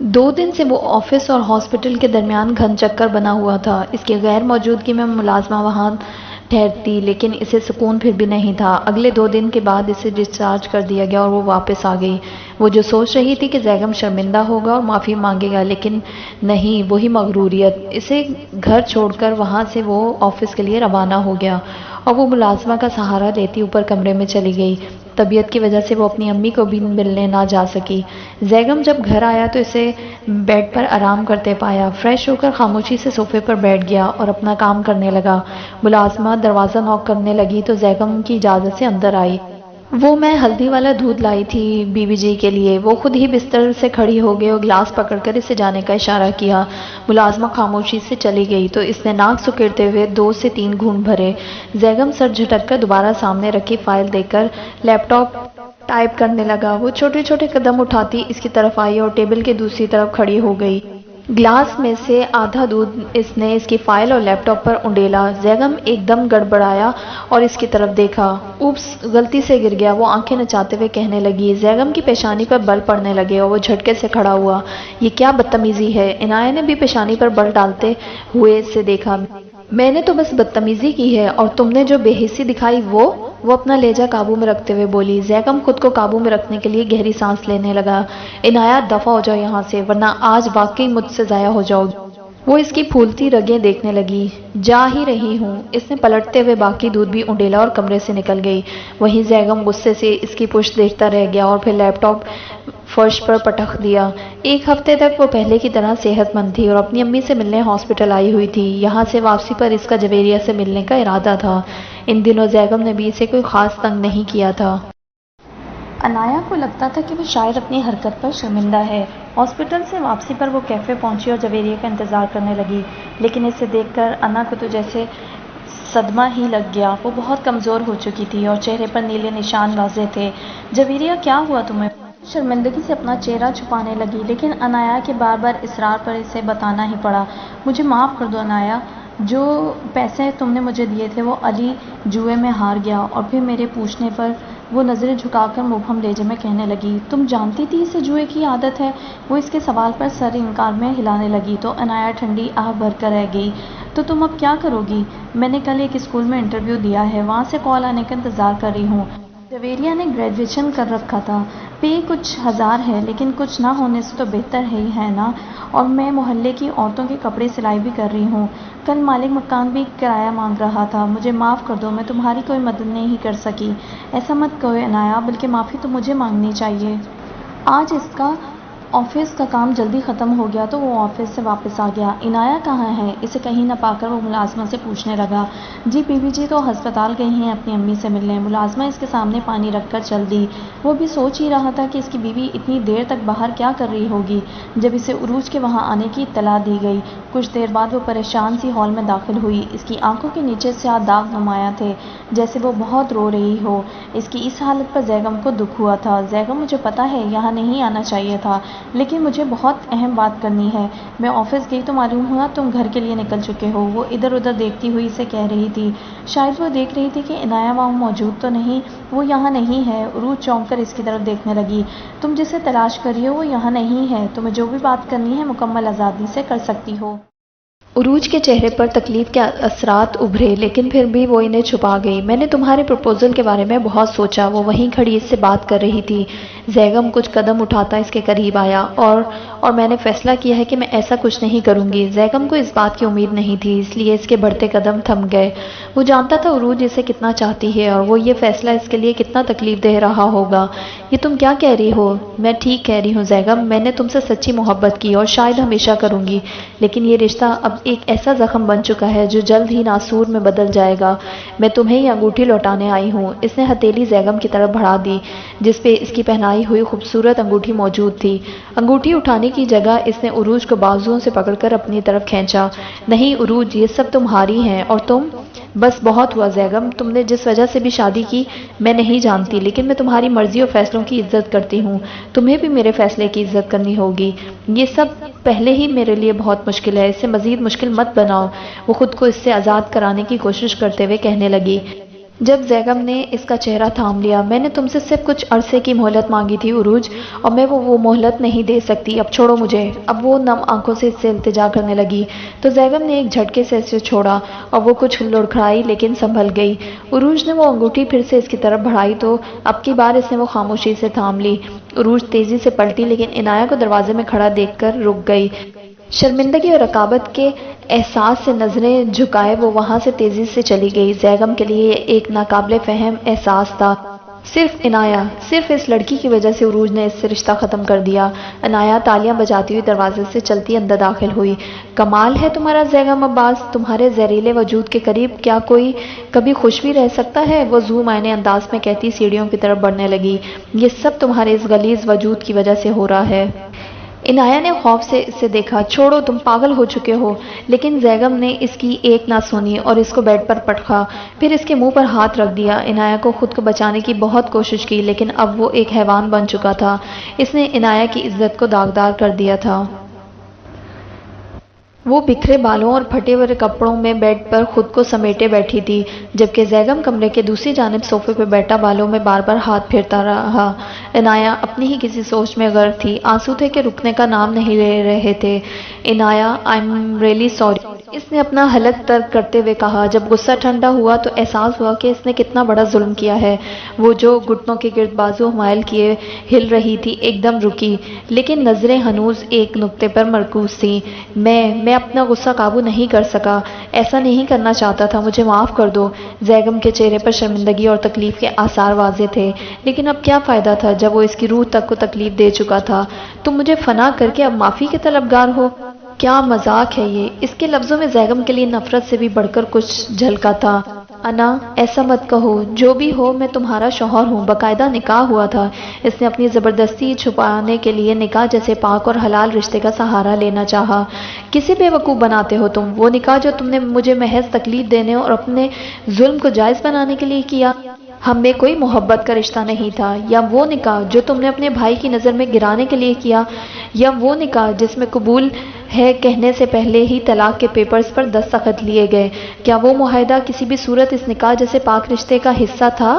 2 دن سے وہ آفس اور ہاسپٹل کے درمیان گھن چکر بنا ہوا تھا۔ اس کی غیر موجودگی میں ملازمہ وہاں ٹھہرتی، لیکن اسے سکون پھر بھی نہیں تھا۔ اگلے 2 دن کے بعد اسے ڈسچارج کر دیا گیا اور وہ واپس آ گئی۔ وہ جو سوچ رہی تھی کہ زیگم شرمندہ ہوگا اور معافی مانگے گا، لیکن نہیں، وہی مغروریت۔ اسے گھر چھوڑ کر وہاں سے وہ آفس کے لیے روانہ ہو گیا اور وہ ملازمہ کا سہارا لیتی اوپر کمرے میں چلی گئی۔ طبیعت کی وجہ سے وہ اپنی امی کو بھی ملنے نہ جا سکی۔ زیگم جب گھر آیا تو اسے بیڈ پر آرام کرتے پایا۔ فریش ہو کر خاموشی سے صوفے پر بیٹھ گیا اور اپنا کام کرنے لگا۔ ملازمہ دروازہ نوک کرنے لگی تو زیگم کی اجازت سے اندر آئی۔ وہ میں ہلدی والا دودھ لائی تھی بیوی جی کے لیے۔ وہ خود ہی بستر سے کھڑی ہو گئی اور گلاس پکڑ کر اسے جانے کا اشارہ کیا۔ ملازمہ خاموشی سے چلی گئی تو اس نے ناک سکیڑتے ہوئے 2 سے 3 گھونٹ بھرے۔ زیگم سر جھٹک کر دوبارہ سامنے رکھی فائل دیکھ کر لیپ ٹاپ ٹائپ کرنے لگا۔ وہ چھوٹے چھوٹے قدم اٹھاتی اس کی طرف آئی اور ٹیبل کے دوسری طرف کھڑی ہو گئی۔ گلاس میں سے آدھا دودھ اس نے اس کی فائل اور لیپ ٹاپ پر انڈیلا۔ زیگم ایک دم گڑبڑایا اور اس کی طرف دیکھا۔ اوپس، غلطی سے گر گیا، وہ آنکھیں نچاتے ہوئے کہنے لگی۔ زیگم کی پیشانی پر بل پڑنے لگے اور وہ جھٹکے سے کھڑا ہوا۔ یہ کیا بدتمیزی ہے؟ عنایہ نے بھی پیشانی پر بل ڈالتے ہوئے اسے دیکھا۔ میں نے تو بس بدتمیزی کی ہے اور تم نے جو بے حسی دکھائی وہ وہ اپنا لہجہ قابو میں رکھتے ہوئے بولی۔ زیغم خود کو قابو میں رکھنے کے لیے گہری سانس لینے لگا۔ عنایات دفع ہو جاؤ یہاں سے، ورنہ آج واقعی مجھ سے ضائع ہو جاؤ گی۔ وہ اس کی پھولتی رگیں دیکھنے لگی۔ جا ہی رہی ہوں، اس نے پلٹتے ہوئے باقی دودھ بھی انڈیلا اور کمرے سے نکل گئی۔ وہیں زیغم غصے سے اس کی پشت دیکھتا رہ گیا اور پھر لیپ ٹاپ فرش پر پٹخ دیا۔ ایک ہفتے تک وہ پہلے کی طرح صحت مند تھی اور اپنی امی سے ملنے ہاسپٹل آئی ہوئی تھی۔ یہاں سے واپسی پر اس کا جویریہ سے ملنے کا ارادہ تھا۔ ان دنوں زیغم نے بھی اسے کوئی خاص تنگ نہیں کیا تھا۔ عنایہ کو لگتا تھا کہ وہ شاید اپنی حرکت پر شرمندہ ہے۔ ہاسپٹل سے واپسی پر وہ کیفے پہنچی اور جویریہ کا انتظار کرنے لگی، لیکن اسے دیکھ کر انا کو تو جیسے صدمہ ہی لگ گیا۔ وہ بہت کمزور ہو چکی تھی اور چہرے پر نیلے نشان واضح تھے۔ جویریہ، کیا ہوا تمہیں؟ شرمندگی سے اپنا چہرہ چھپانے لگی، لیکن عنایہ کے بار بار اصرار پر اسے بتانا ہی پڑا۔ مجھے معاف کر دو عنایہ، جو پیسے تم نے مجھے دیے تھے وہ علی جوئے میں ہار گیا۔ اور پھر میرے پوچھنے پر وہ نظریں جھکا کر مبہم لہجے میں کہنے لگی، تم جانتی تھی اسے جوئے کی عادت ہے؟ وہ اس کے سوال پر سر انکار میں ہلانے لگی تو عنایہ ٹھنڈی آہ بھر کر رہ گئی۔ تو تم اب کیا کرو گی؟ میں نے کل ایک اسکول میں انٹرویو دیا ہے، وہاں سے کال آنے کا انتظار کر رہی ہوں۔ جویریہ نے گریجویشن کر رکھا تھا، پے کچھ ہزار ہے، لیکن کچھ نہ ہونے سے تو بہتر ہی ہے نا۔ اور میں محلے کی عورتوں کے کپڑے سلائی بھی کر رہی ہوں۔ کل مالک مکان بھی کرایہ مانگ رہا تھا۔ مجھے معاف کر دو، میں تمہاری کوئی مدد نہیں کر سکی۔ ایسا مت کہو عنایہ، بلکہ معافی تو مجھے مانگنی چاہیے۔ آج اس کا آفس کا کام جلدی ختم ہو گیا تو وہ آفس سے واپس آ گیا۔ عنایہ کہاں ہے؟ اسے کہیں نہ پا کر وہ ملازمہ سے پوچھنے لگا۔ جی بیوی جی تو ہسپتال گئی ہیں اپنی امی سے ملنے۔ ملازمہ اس کے سامنے پانی رکھ کر چل دی۔ وہ بھی سوچ ہی رہا تھا کہ اس کی بیوی اتنی دیر تک باہر کیا کر رہی ہوگی، جب اسے عروج کے وہاں آنے کی اطلاع دی گئی۔ کچھ دیر بعد وہ پریشان سی ہال میں داخل ہوئی۔ اس کی آنکھوں کے نیچے سیاہ داغ نمایاں تھے، جیسے وہ بہت رو رہی ہو۔ اس کی اس حالت پر زیغم کو دکھ ہوا تھا۔ زیغم، مجھے پتا ہے یہاں نہیں آنا چاہیے تھا، لیکن مجھے بہت اہم بات کرنی ہے۔ میں آفس گئی تو معلوم ہوا تم گھر کے لیے نکل چکے ہو۔ وہ ادھر ادھر دیکھتی ہوئی اسے کہہ رہی تھی۔ شاید وہ دیکھ رہی تھی کہ عنایہ وہاں موجود تو نہیں۔ وہ یہاں نہیں ہے۔ عروج چونک کر اس کی طرف دیکھنے لگی۔ تم جسے تلاش کر رہی ہو وہ یہاں نہیں ہے۔ تمہیں جو بھی بات کرنی ہے مکمل آزادی سے کر سکتی ہو۔ عروج کے چہرے پر تکلیف کے اثرات ابھرے، لیکن پھر بھی وہ انہیں چھپا گئی۔ میں نے تمہارے پروپوزل کے بارے میں بہت سوچا۔ وہ وہیں کھڑی اس سے بات کر رہی تھی۔ زیغم کچھ قدم اٹھاتا اس کے قریب آیا اور میں نے فیصلہ کیا ہے کہ میں ایسا کچھ نہیں کروں گی۔ زیغم کو اس بات کی امید نہیں تھی، اس لیے اس کے بڑھتے قدم تھم گئے۔ وہ جانتا تھا عروج اسے کتنا چاہتی ہے اور وہ یہ فیصلہ اس کے لیے کتنا تکلیف دہ رہا ہوگا۔ یہ تم کیا کہہ رہی ہو؟ میں ٹھیک کہہ رہی ہوں زیغم، میں نے تم سے سچی محبت کی اور شاید ہمیشہ کروں گی، لیکن یہ رشتہ اب ایک ایسا زخم بن چکا ہے جو جلد ہی ناسور میں بدل جائے گا۔ میں تمہیں یہ انگوٹھی لوٹانے آئی ہوں۔ اس نے ہتھیلی زیغم کی طرف بڑھا دی، جس پہ اس کی پہنائی ہوئی خوبصورت انگوٹھی موجود تھی۔ انگوٹھی اٹھانے کی جگہ اس نے عروج کو بازوؤں سے پکڑ کر اپنی طرف کھینچا۔ نہیں عروج، یہ سب تمہاری ہیں اور تم… بس بہت ہوا زیغم، تم نے جس وجہ سے بھی شادی کی میں نہیں جانتی، لیکن میں تمہاری مرضی اور فیصلوں کی عزت کرتی ہوں۔ تمہیں بھی میرے فیصلے کی عزت کرنی ہوگی۔ یہ سب پہلے ہی میرے لیے بہت مشکل ہے، اسے مزید مشکل مت بناؤ۔ وہ خود کو اس سے آزاد کرانے کی کوشش کرتے ہوئے کہنے لگی۔ جب زیغم نے اس کا چہرہ تھام لیا، میں نے تم سے صرف کچھ عرصے کی مہلت مانگی تھی عروج، اور میں وہ مہلت نہیں دے سکتی۔ اب چھوڑو مجھے۔ اب وہ نم آنکھوں سے اس سے التجا کرنے لگی تو زیغم نے ایک جھٹکے سے اسے چھوڑا اور وہ کچھ لڑکھڑائی لیکن سنبھل گئی۔ عروج نے وہ انگوٹھی پھر سے اس کی طرف بڑھائی تو اب کی بار اس نے وہ خاموشی سے تھام لی۔ عروج تیزی سے پلٹی، لیکن عنایہ کو دروازے میں کھڑا دیکھ کر رک گئی۔ شرمندگی اور رقابت کے احساس سے نظریں جھکائے وہ وہاں سے تیزی سے چلی گئی۔ زیغم کے لیے یہ ایک ناقابل فہم احساس تھا۔ صرف عنایہ، صرف اس لڑکی کی وجہ سے عروج نے اس سے رشتہ ختم کر دیا۔ عنایہ تالیاں بجاتی ہوئی دروازے سے چلتی اندر داخل ہوئی۔ کمال ہے تمہارا زیغم عباس، تمہارے زہریلے وجود کے قریب کیا کوئی کبھی خوش بھی رہ سکتا ہے؟ وہ ذو معنی انداز میں کہتی سیڑھیوں کی طرف بڑھنے لگی۔ یہ سب تمہارے اس غلیظ وجود کی وجہ سے ہو رہا ہے۔ عنایہ نے خوف سے اسے دیکھا۔ چھوڑو، تم پاگل ہو چکے ہو۔ لیکن زیغم نے اس کی ایک نہ سنی اور اس کو بیڈ پر پٹکا، پھر اس کے منہ پر ہاتھ رکھ دیا۔ عنایہ کو خود کو بچانے کی بہت کوشش کی، لیکن اب وہ ایک حیوان بن چکا تھا۔ اس نے عنایہ کی عزت کو داغدار کر دیا تھا۔ وہ بکھرے بالوں اور پھٹے ہوئے کپڑوں میں بیڈ پر خود کو سمیٹے بیٹھی تھی، جبکہ زیغم کمرے کے دوسری جانب صوفے پہ بیٹھا بالوں میں بار بار ہاتھ پھیرتا رہا۔ عنایہ اپنی ہی کسی سوچ میں غرق تھی۔ آنسو تھے کہ رکنے کا نام نہیں لے رہے تھے۔ Inaya, I am really sorry. اس نے اپنا حلق ترک کرتے ہوئے کہا۔ جب غصہ ٹھنڈا ہوا تو احساس ہوا کہ اس نے کتنا بڑا ظلم کیا ہے۔ وہ جو گھٹنوں کے گرد بازو حمائل کیے ہل رہی تھی ایک دم رکی، لیکن نظریں ہنوز ایک نقطے پر مرکوز تھیں۔ میں اپنا غصہ قابو نہیں کر سکا، ایسا نہیں کرنا چاہتا تھا، مجھے معاف کر دو۔ زیگم کے چہرے پر شرمندگی اور تکلیف کے آثار واضح تھے، لیکن اب کیا فائدہ تھا جب وہ اس کی روح تک کو تکلیف دے چکا تھا۔ تم مجھے فنا کر کے اب معافی کے طلبگار ہو؟ کیا مذاق ہے یہ؟ اس کے لفظوں میں زیگم کے لیے نفرت سے بھی بڑھ کر کچھ جھلکا تھا۔ انا، ایسا مت کہو، جو بھی ہو میں تمہارا شوہر ہوں، باقاعدہ نکاح ہوا تھا۔ اس نے اپنی زبردستی چھپانے کے لیے نکاح جیسے پاک اور حلال رشتے کا سہارا لینا چاہا۔ کسے بیوقوف بناتے ہو تم؟ وہ نکاح جو تم نے مجھے محض تکلیف دینے اور اپنے ظلم کو جائز بنانے کے لیے کیا، ہم میں کوئی محبت کا رشتہ نہیں تھا۔ یا وہ نکاح جو تم نے اپنے بھائی کی نظر میں گرانے کے لیے کیا، یا وہ نکاح جس میں قبول ہے کہنے سے پہلے ہی طلاق کے پیپرز پر دستخط لیے گئے، کیا وہ معاہدہ کسی بھی صورت اس نکاح جیسے پاک رشتے کا حصہ تھا؟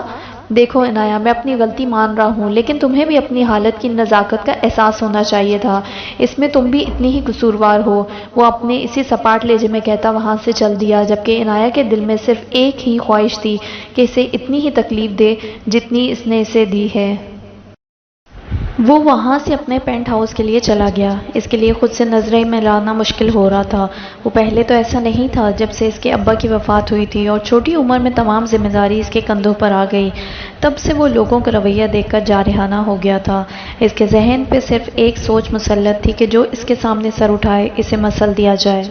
دیکھو عنایہ، میں اپنی غلطی مان رہا ہوں، لیکن تمہیں بھی اپنی حالت کی نزاکت کا احساس ہونا چاہیے تھا۔ اس میں تم بھی اتنی ہی قصوروار ہو۔ وہ اپنے اسی سپاٹ لہجے میں کہتا وہاں سے چل دیا، جبکہ عنایہ کے دل میں صرف ایک ہی خواہش تھی کہ اسے اتنی ہی تکلیف دے جتنی اس نے اسے دی ہے۔ وہ وہاں سے اپنے پینٹ ہاؤس کے لیے چلا گیا۔ اس کے لیے خود سے نظریں ملانا مشکل ہو رہا تھا۔ وہ پہلے تو ایسا نہیں تھا۔ جب سے اس کے ابا کی وفات ہوئی تھی اور چھوٹی عمر میں تمام ذمہ داری اس کے کندھوں پر آ گئی، تب سے وہ لوگوں کا رویہ دیکھ کر جارحانہ ہو گیا تھا۔ اس کے ذہن پہ صرف ایک سوچ مسلط تھی کہ جو اس کے سامنے سر اٹھائے اسے مسل دیا جائے۔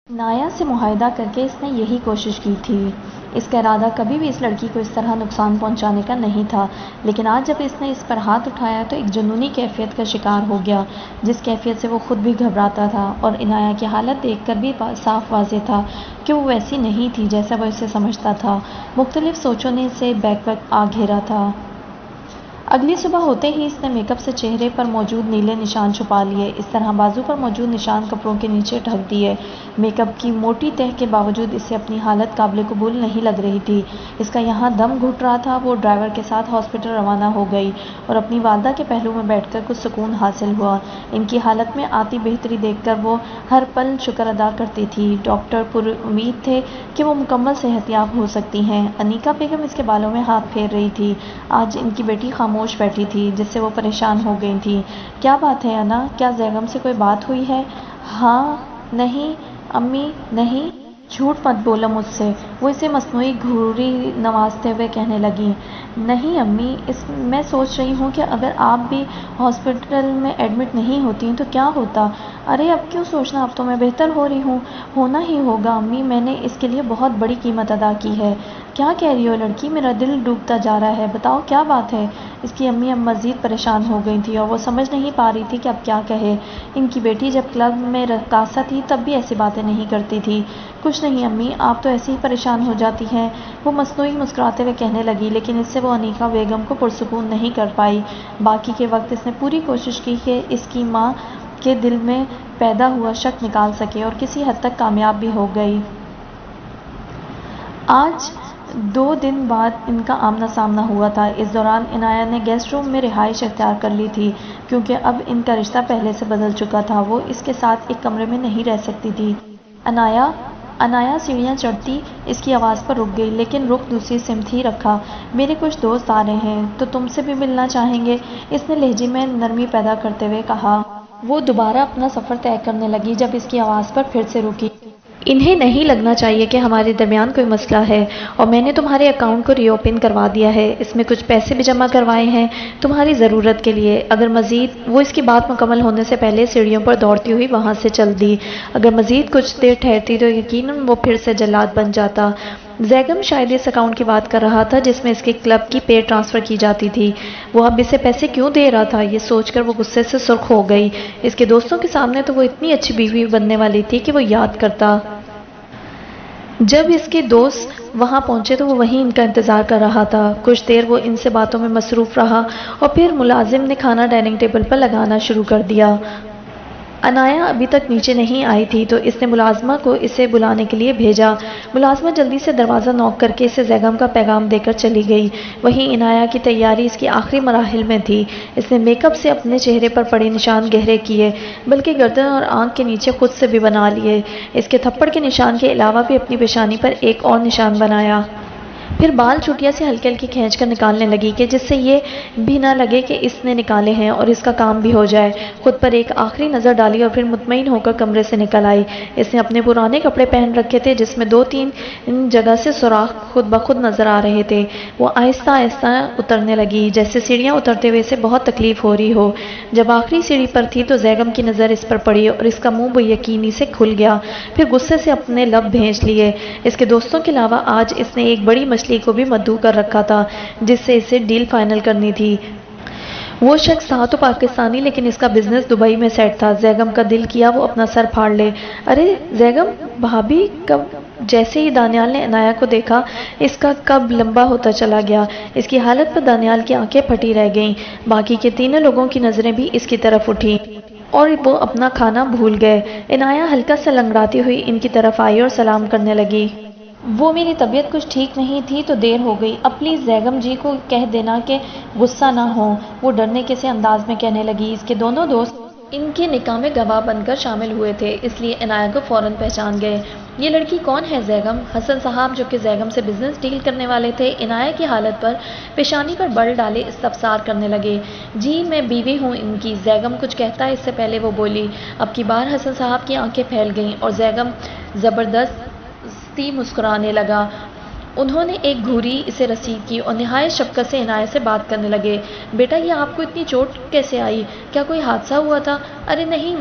نایا سے معاہدہ کر کے اس نے یہی کوشش کی تھی۔ اس کا ارادہ کبھی بھی اس لڑکی کو اس طرح نقصان پہنچانے کا نہیں تھا، لیکن آج جب اس نے اس پر ہاتھ اٹھایا تو ایک جنونی کیفیت کا شکار ہو گیا، جس کیفیت سے وہ خود بھی گھبراتا تھا، اور عنایہ کی حالت دیکھ کر بھی صاف واضح تھا کہ وہ ویسی نہیں تھی جیسا وہ اسے سمجھتا تھا۔ مختلف سوچوں نے اسے بیک وقت آ گھیرا تھا۔ اگلی صبح ہوتے ہی اس نے میک اپ سے چہرے پر موجود نیلے نشان چھپا لیے، اس طرح بازو پر موجود نشان کپڑوں کے نیچے ڈھک دیے۔ میک اپ کی موٹی تہ کے باوجود اسے اپنی حالت قابل قبول نہیں لگ رہی تھی۔ اس کا یہاں دم گھٹ رہا تھا۔ وہ ڈرائیور کے ساتھ ہاسپٹل روانہ ہو گئی اور اپنی والدہ کے پہلو میں بیٹھ کر کچھ سکون حاصل ہوا۔ ان کی حالت میں آتی بہتری دیکھ کر وہ ہر پل شکر ادا کرتی تھی۔ ڈاکٹر پر امید تھے کہ وہ مکمل صحت یاب ہو سکتی ہیں۔ انیکا بیگم اس کے بالوں میں ہاتھ پھیر رہی تھی۔ آج ان کی بیٹی خاموش بیٹھی تھی، جس سے وہ پریشان ہو گئی تھی۔ کیا بات ہے انا؟ کیا زیگم سے کوئی بات ہوئی ہے؟ ہاں، نہیں امی، نہیں۔ جھوٹ مت بولو مجھ سے، وہ اسے مصنوعی گھوری نوازتے ہوئے کہنے لگی۔ نہیں امی، میں سوچ رہی ہوں کہ اگر آپ بھی ہاسپٹل میں ایڈمٹ نہیں ہوتی تو کیا ہوتا۔ ارے اب کیوں سوچنا، اب تو میں بہتر ہو رہی ہوں۔ ہونا ہی ہوگا امی، میں نے اس کے لیے بہت بڑی قیمت ادا کی ہے۔ کیا کہہ رہی ہو لڑکی؟ میرا دل ڈوبتا جا رہا ہے، بتاؤ کیا بات ہے؟ اس کی امی اب مزید پریشان ہو گئی تھی اور وہ سمجھ نہیں پا رہی تھی کہ اب کیا کہے۔ ان کی بیٹی جب کلب میں رقاصہ تھی تب بھی ایسی باتیں نہیں کرتی تھی۔ کچھ نہیں امی، آپ تو ایسے ہی پریشان ہو جاتی ہیں، وہ مصنوعی مسکراتے ہوئے کہنے لگی، لیکن اس سے وہ انیکا بیگم کو پرسکون نہیں کر پائی۔ باقی کے وقت اس نے پوری کوشش کی کہ اس کی ماں کے دل میں پیدا ہوا شک نکال سکے، اور کسی حد تک کامیاب بھی ہو گئی۔ آج 2 دن بعد ان کا آمنا سامنا ہوا تھا۔ اس دوران عنایہ نے گیسٹ روم میں رہائش اختیار کر لی تھی، کیونکہ اب ان کا رشتہ پہلے سے بدل چکا تھا۔ وہ اس کے ساتھ ایک کمرے میں نہیں رہ سکتی تھی۔ عنایہ سیڑھیاں چڑھتی اس کی آواز پر رک گئی، لیکن رخ دوسری سمت ہی رکھا۔ میرے کچھ دوست آ رہے ہیں تو تم سے بھی ملنا چاہیں گے، اس نے لہجے میں نرمی پیدا کرتے ہوئے کہا۔ وہ دوبارہ اپنا سفر طے کرنے لگی جب اس کی آواز پر پھر سے رکی۔ انہیں نہیں لگنا چاہیے کہ ہمارے درمیان کوئی مسئلہ ہے، اور میں نے تمہارے اکاؤنٹ کو ری اوپن کروا دیا ہے۔ اس میں کچھ پیسے بھی جمع کروائے ہیں تمہاری ضرورت کے لیے۔ اگر مزید، وہ اس کی بات مکمل ہونے سے پہلے سیڑھیوں پر دوڑتی ہوئی وہاں سے چل دی۔ اگر مزید کچھ دیر ٹھہرتی تو یقیناً وہ پھر سے جلاد بن جاتا۔ زیگم شاید اس اکاؤنٹ کی بات کر رہا تھا جس میں اس کے کلب کی پے ٹرانسفر کی جاتی تھی۔ وہ اب اسے پیسے کیوں دے رہا تھا، یہ سوچ کر وہ غصے سے سرخ ہو گئی۔ اس کے دوستوں کے سامنے تو وہ اتنی اچھی بیوی بننے والی تھی کہ وہ یاد کرتا۔ جب اس کے دوست وہاں پہنچے تو وہ وہیں ان کا انتظار کر رہا تھا۔ کچھ دیر وہ ان سے باتوں میں مصروف رہا اور پھر ملازم نے کھانا ڈائننگ ٹیبل پر لگانا شروع کر دیا۔ انایا ابھی تک نیچے نہیں آئی تھی تو اس نے ملازمہ کو اسے بلانے کے لیے بھیجا۔ ملازمہ جلدی سے دروازہ نوک کر کے اسے زیغم کا پیغام دے کر چلی گئی۔ وہیں انایا کی تیاری اس کی آخری مراحل میں تھی۔ اس نے میک اپ سے اپنے چہرے پر پڑے نشان گہرے کیے، بلکہ گردن اور آنکھ کے نیچے خود سے بھی بنا لیے۔ اس کے تھپڑ کے نشان کے علاوہ بھی اپنی پیشانی پر ایک اور نشان بنایا۔ پھر بال چوٹیا سے ہلکی ہلکی کھینچ کر نکالنے لگی کہ جس سے یہ بھی نہ لگے کہ اس نے نکالے ہیں اور اس کا کام بھی ہو جائے۔ خود پر ایک آخری نظر ڈالی اور پھر مطمئن ہو کر کمرے سے نکل آئی۔ اس نے اپنے پرانے کپڑے پہن رکھے تھے جس میں 2-3 جگہ سے سوراخ خود بخود نظر آ رہے تھے۔ وہ آہستہ آہستہ اترنے لگی جیسے سیڑھیاں اترتے ہوئے اسے بہت تکلیف ہو رہی ہو۔ جب آخری سیڑھی پر تھی تو زیغم کی نظر اس پر پڑی اور اس کا منہ بے یقینی سے کھل گیا، پھر غصے سے اپنے لب بھینچ لیے۔ اس کے دوستوں کے علاوہ آج اس نے ایک بڑی مچھلی کو بھی مدعو کر رکھا تھا جس سے اسے ڈیل فائنل کرنی تھی۔ وہ شخص تھا تو پاکستانی، لیکن اس کا بزنس دبئی میں سیٹ تھا۔ زیغم کا دل کیا وہ اپنا سر پھاڑ لے۔ ارے زیغم بھابی کب؟ جیسے ہی دانیال نے انایا کو دیکھا اس کا قد لمبا ہوتا چلا گیا۔ اس کی حالت پر دانیال کی آنکھیں پھٹی رہ گئیں۔ باقی کے تینوں لوگوں کی نظریں بھی اس کی طرف اٹھیں اور وہ اپنا کھانا بھول گئے۔ انایا ہلکا سا لنگڑاتی ہوئی ان کی طرف آئی اور سلام کرنے لگی۔ وہ میری طبیعت کچھ ٹھیک نہیں تھی تو دیر ہو گئی، اب پلیز زیغم جی کو کہہ دینا کہ غصہ نہ ہوں، وہ ڈرنے کے سے انداز میں کہنے لگی۔ اس کے دونوں دوست ان کے نکاح میں گواہ بن کر شامل ہوئے تھے، اس لیے انایا کو فوراً پہچان گئے۔ یہ لڑکی کون ہے زیغم؟ حسن صاحب جو کہ زیغم سے بزنس ڈیل کرنے والے تھے انایا کی حالت پر پیشانی پر بل ڈالے استفسار کرنے لگے۔ جی میں بیوی ہوں ان کی، زیغم کچھ کہتا ہے اس سے پہلے وہ بولی۔ اب کی بار حسن صاحب کی آنکھیں پھیل گئیں اور زیغم زبردستی مسکرانے لگا۔ انہوں نے ایک گھوری اسے رسید کی اور نہایت شفقت سے انایا سے بات کرنے لگے۔ بیٹا یہ آپ کو اتنی چوٹ کیسے آئی؟ کیا کوئی حادثہ ہوا تھا؟ ارے نہیں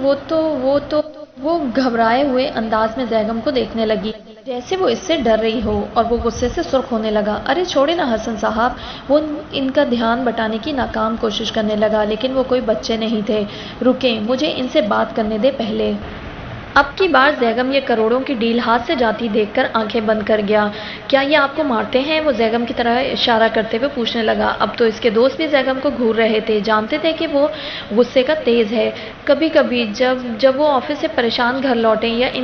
وہ گھبرائے ہوئے انداز میں زیغم کو دیکھنے لگی جیسے وہ اس سے ڈر رہی ہو اور وہ غصے سے سرخ ہونے لگا۔ ارے چھوڑے نا حسن صاحب، وہ ان کا دھیان بٹانے کی ناکام کوشش کرنے لگا، لیکن وہ کوئی بچے نہیں تھے۔ رکیں، مجھے ان سے بات کرنے دے پہلے۔ اب کی بار زیغم یہ کروڑوں کی ڈیل ہاتھ سے جاتی دیکھ کر آنکھیں بند کر گیا۔ کیا یہ آپ کو مارتے ہیں؟ وہ زیغم کی طرح اشارہ کرتے ہوئے پوچھنے لگا۔ اب تو اس کے دوست بھی زیغم کو گھور رہے تھے، جانتے تھے کہ وہ غصے کا تیز ہے۔ کبھی کبھی جب وہ آفس سے پریشان گھر لوٹیں یا ان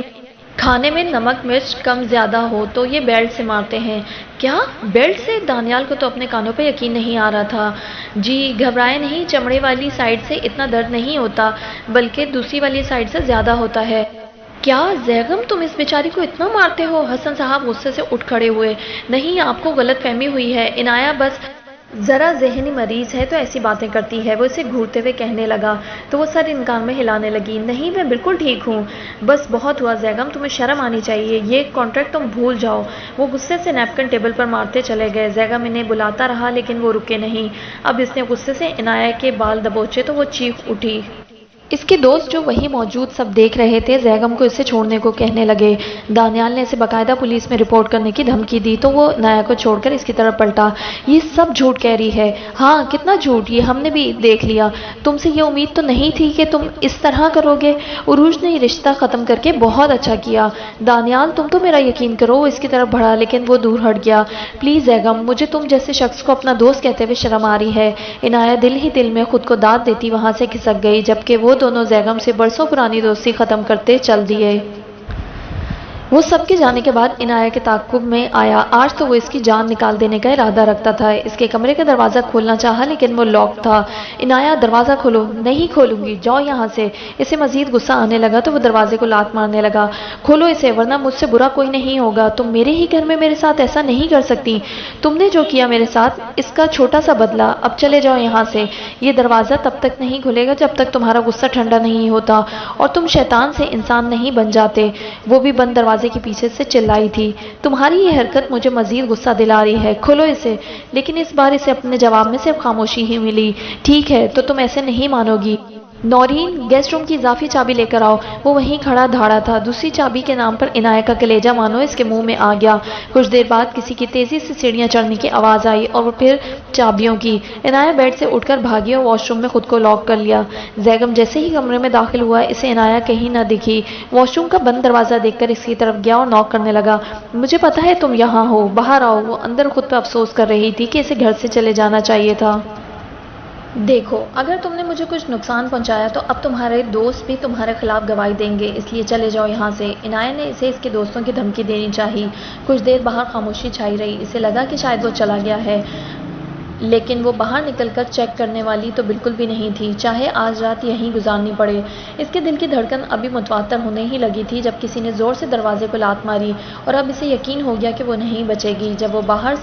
کھانے میں نمک مرچ کم زیادہ ہو تو یہ بیلٹ سے مارتے ہیں۔ کیا بیلٹ سے؟ دانیال کو تو اپنے کانوں پہ یقین نہیں آ رہا تھا۔ جی گھبرائے نہیں، چمڑے والی سائڈ سے اتنا درد نہیں ہوتا بلکہ دوسری والی سائڈ سے زیادہ ہوتا ہے۔ کیا زیغم تم اس بیچاری کو اتنا مارتے ہو؟ حسن صاحب غصے سے اٹھ کھڑے ہوئے۔ نہیں آپ کو غلط فہمی ہوئی ہے، انایا بس ذرا ذہنی مریض ہے تو ایسی باتیں کرتی ہے، وہ اسے گھورتے ہوئے کہنے لگا تو وہ سر انکار میں ہلانے لگی۔ نہیں میں بالکل ٹھیک ہوں، بس بہت ہوا زیغم، تمہیں شرم آنی چاہیے، یہ کانٹریکٹ تم بھول جاؤ۔ وہ غصے سے نیپکن ٹیبل پر مارتے چلے گئے۔ زیغم انہیں بلاتا رہا لیکن وہ رکے نہیں۔ اب اس نے غصے سے انایا کے بال دبوچے تو وہ چیخ اٹھی۔ اس کے دوست جو وہیں موجود سب دیکھ رہے تھے زیغم کو اسے چھوڑنے کو کہنے لگے۔ دانیال نے اسے باقاعدہ پولیس میں رپورٹ کرنے کی دھمکی دی تو وہ انایا کو چھوڑ کر اس کی طرف پلٹا۔ یہ سب جھوٹ کہہ رہی ہے۔ ہاں کتنا جھوٹ، یہ ہم نے بھی دیکھ لیا۔ تم سے یہ امید تو نہیں تھی کہ تم اس طرح کرو گے۔ عروج نے یہ رشتہ ختم کر کے بہت اچھا کیا۔ دانیال تم تو میرا یقین کرو، وہ اس کی طرف بڑھا لیکن وہ دور ہٹ گیا۔ پلیز زیغم، مجھے تم جیسے شخص کو اپنا دوست کہتے ہوئے شرم آ رہی ہے۔ انایا دل ہی دل میں خود کو داد دیتی وہاں سے کھسک گئی، جبکہ وہ دونوں زیغم سے برسوں پرانی دوستی ختم کرتے چل دیے۔ وہ سب کے جانے کے بعد انایا کے تعاقب میں آیا۔ آج تو وہ اس کی جان نکال دینے کا ارادہ رکھتا تھا۔ اس کے کمرے کا دروازہ کھولنا چاہا لیکن وہ لاک تھا۔ انایا دروازہ کھولو۔ نہیں کھولوں گی، جاؤ یہاں سے۔ اسے مزید غصہ آنے لگا تو وہ دروازے کو لات مارنے لگا۔ کھولو اسے ورنہ مجھ سے برا کوئی نہیں ہوگا۔ تم میرے ہی گھر میں میرے ساتھ ایسا نہیں کر سکتی۔ تم نے جو کیا میرے ساتھ اس کا چھوٹا سا بدلہ، اب چلے جاؤ یہاں سے۔ یہ دروازہ تب تک نہیں کھلے گا جب تک تمہارا غصہ ٹھنڈا نہیں ہوتا اور تم شیطان سے انسان نہیں بن جاتے۔ وہ بھی بند دروازے کے پیچھے سے چلائی تھی۔ تمہاری یہ حرکت مجھے مزید غصہ دلا رہی ہے، کھولو اسے۔ لیکن اس بار اسے اپنے جواب میں صرف خاموشی ہی ملی۔ ٹھیک ہے تو تم ایسے نہیں مانو گی۔ نورین گیسٹ روم کی اضافی چابی لے کر آؤ۔ وہ وہیں کھڑا دھاڑا تھا۔ دوسری چابی کے نام پر انایا کا کلیجہ مانو اس کے منہ میں آ گیا۔ کچھ دیر بعد کسی کی تیزی سے سیڑھیاں چڑھنے کی آواز آئی اور پھر چابیوں کی۔ انایا بیڈ سے اٹھ کر بھاگی اور واش روم میں خود کو لاک کر لیا۔ زیغم جیسے ہی کمرے میں داخل ہوا اسے انایا کہیں نہ دکھی۔ واش روم کا بند دروازہ دیکھ کر اس کی طرف گیا اور ناک کرنے لگا۔ مجھے پتا ہے تم یہاں ہو، باہر آؤ۔ وہ اندر خود پہ افسوس کر رہی تھی کہ اسے گھر سے چلے جانا چاہیے تھا۔ دیکھو اگر تم نے مجھے کچھ نقصان پہنچایا تو اب تمہارے دوست بھی تمہارے خلاف گواہی دیں گے، اس لیے چلے جاؤ یہاں سے۔ عنایہ نے اسے اس کے دوستوں کی دھمکی دینی چاہی۔ کچھ دیر باہر خاموشی چھائی رہی، اسے لگا کہ شاید وہ چلا گیا ہے، لیکن وہ باہر نکل کر چیک کرنے والی تو بالکل بھی نہیں تھی، چاہے آج رات یہیں گزارنی پڑے۔ اس کے دل کی دھڑکن ابھی متواتر ہونے ہی لگی تھی جب کسی نے زور سے دروازے کو لات ماری، اور اب اسے یقین ہو گیا کہ وہ نہیں بچے گی۔ جب وہ باہر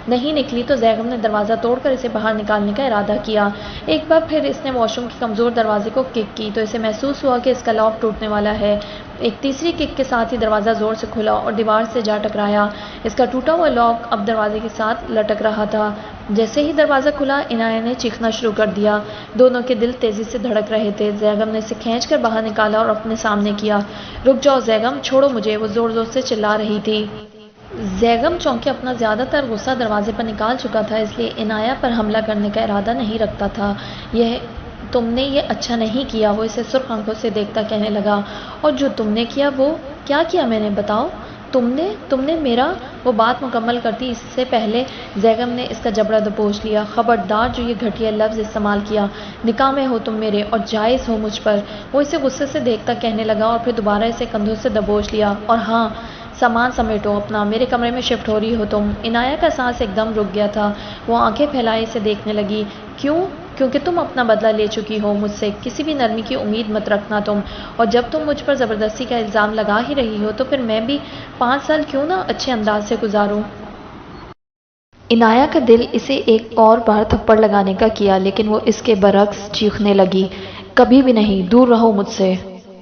نہیں نکلی تو زیغم نے دروازہ توڑ کر اسے باہر نکالنے کا ارادہ کیا۔ ایک بار پھر اس نے واش روم کے کمزور دروازے کو کک کی تو اسے محسوس ہوا کہ اس کا لاک ٹوٹنے والا ہے۔ ایک تیسری کک کے ساتھ ہی دروازہ زور سے کھلا اور دیوار سے جا ٹکرایا۔ اس کا ٹوٹا ہوا لاک اب دروازے کے ساتھ لٹک رہا تھا۔ جیسے ہی دروازہ کھلا عنایہ نے چیخنا شروع کر دیا۔ دونوں کے دل تیزی سے دھڑک رہے تھے۔ زیغم نے اسے کھینچ کر باہر نکالا اور اپنے سامنے کیا۔ رک جاؤ زیغم، چھوڑو مجھے، وہ زور زور سے چلا رہی تھی۔ زیغم چونکہ اپنا زیادہ تر غصہ دروازے پر نکال چکا تھا، اس لیے عنایہ پر حملہ کرنے کا ارادہ نہیں رکھتا تھا۔ تم نے یہ اچھا نہیں کیا، وہ اسے سرخ آنکھوں سے دیکھتا کہنے لگا۔ اور جو تم نے کیا وہ کیا کیا میں نے بتاؤ؟ تم نے میرا… وہ بات مکمل کرتی اس سے پہلے زیغم نے اس کا جبڑا دبوچ لیا۔ خبردار جو یہ گھٹیا لفظ استعمال کیا، نکامے ہو تم میرے اور جائز ہو مجھ پر، وہ اسے غصے سے دیکھتا کہنے لگا اور پھر دوبارہ اسے کندھوں سے دبوچ لیا۔ اور ہاں، سامان سمیٹو اپنا، میرے کمرے میں شفٹ ہو رہی ہو تم۔ عنایہ کا سانس ایک دم رک گیا تھا، وہ آنکھیں پھیلائے اسے دیکھنے لگی۔ کیوں؟ کیونکہ تم اپنا بدلہ لے چکی ہو مجھ سے، کسی بھی نرمی کی امید مت رکھنا تم، اور جب تم مجھ پر زبردستی کا الزام لگا ہی رہی ہو تو پھر میں بھی 5 سال کیوں نہ اچھے انداز سے گزاروں۔ عنایہ کا دل اسے ایک اور بار تھپڑ لگانے کا کیا، لیکن وہ اس کے برعکس چیخنے لگی، کبھی بھی نہیں، دور رہو مجھ سے۔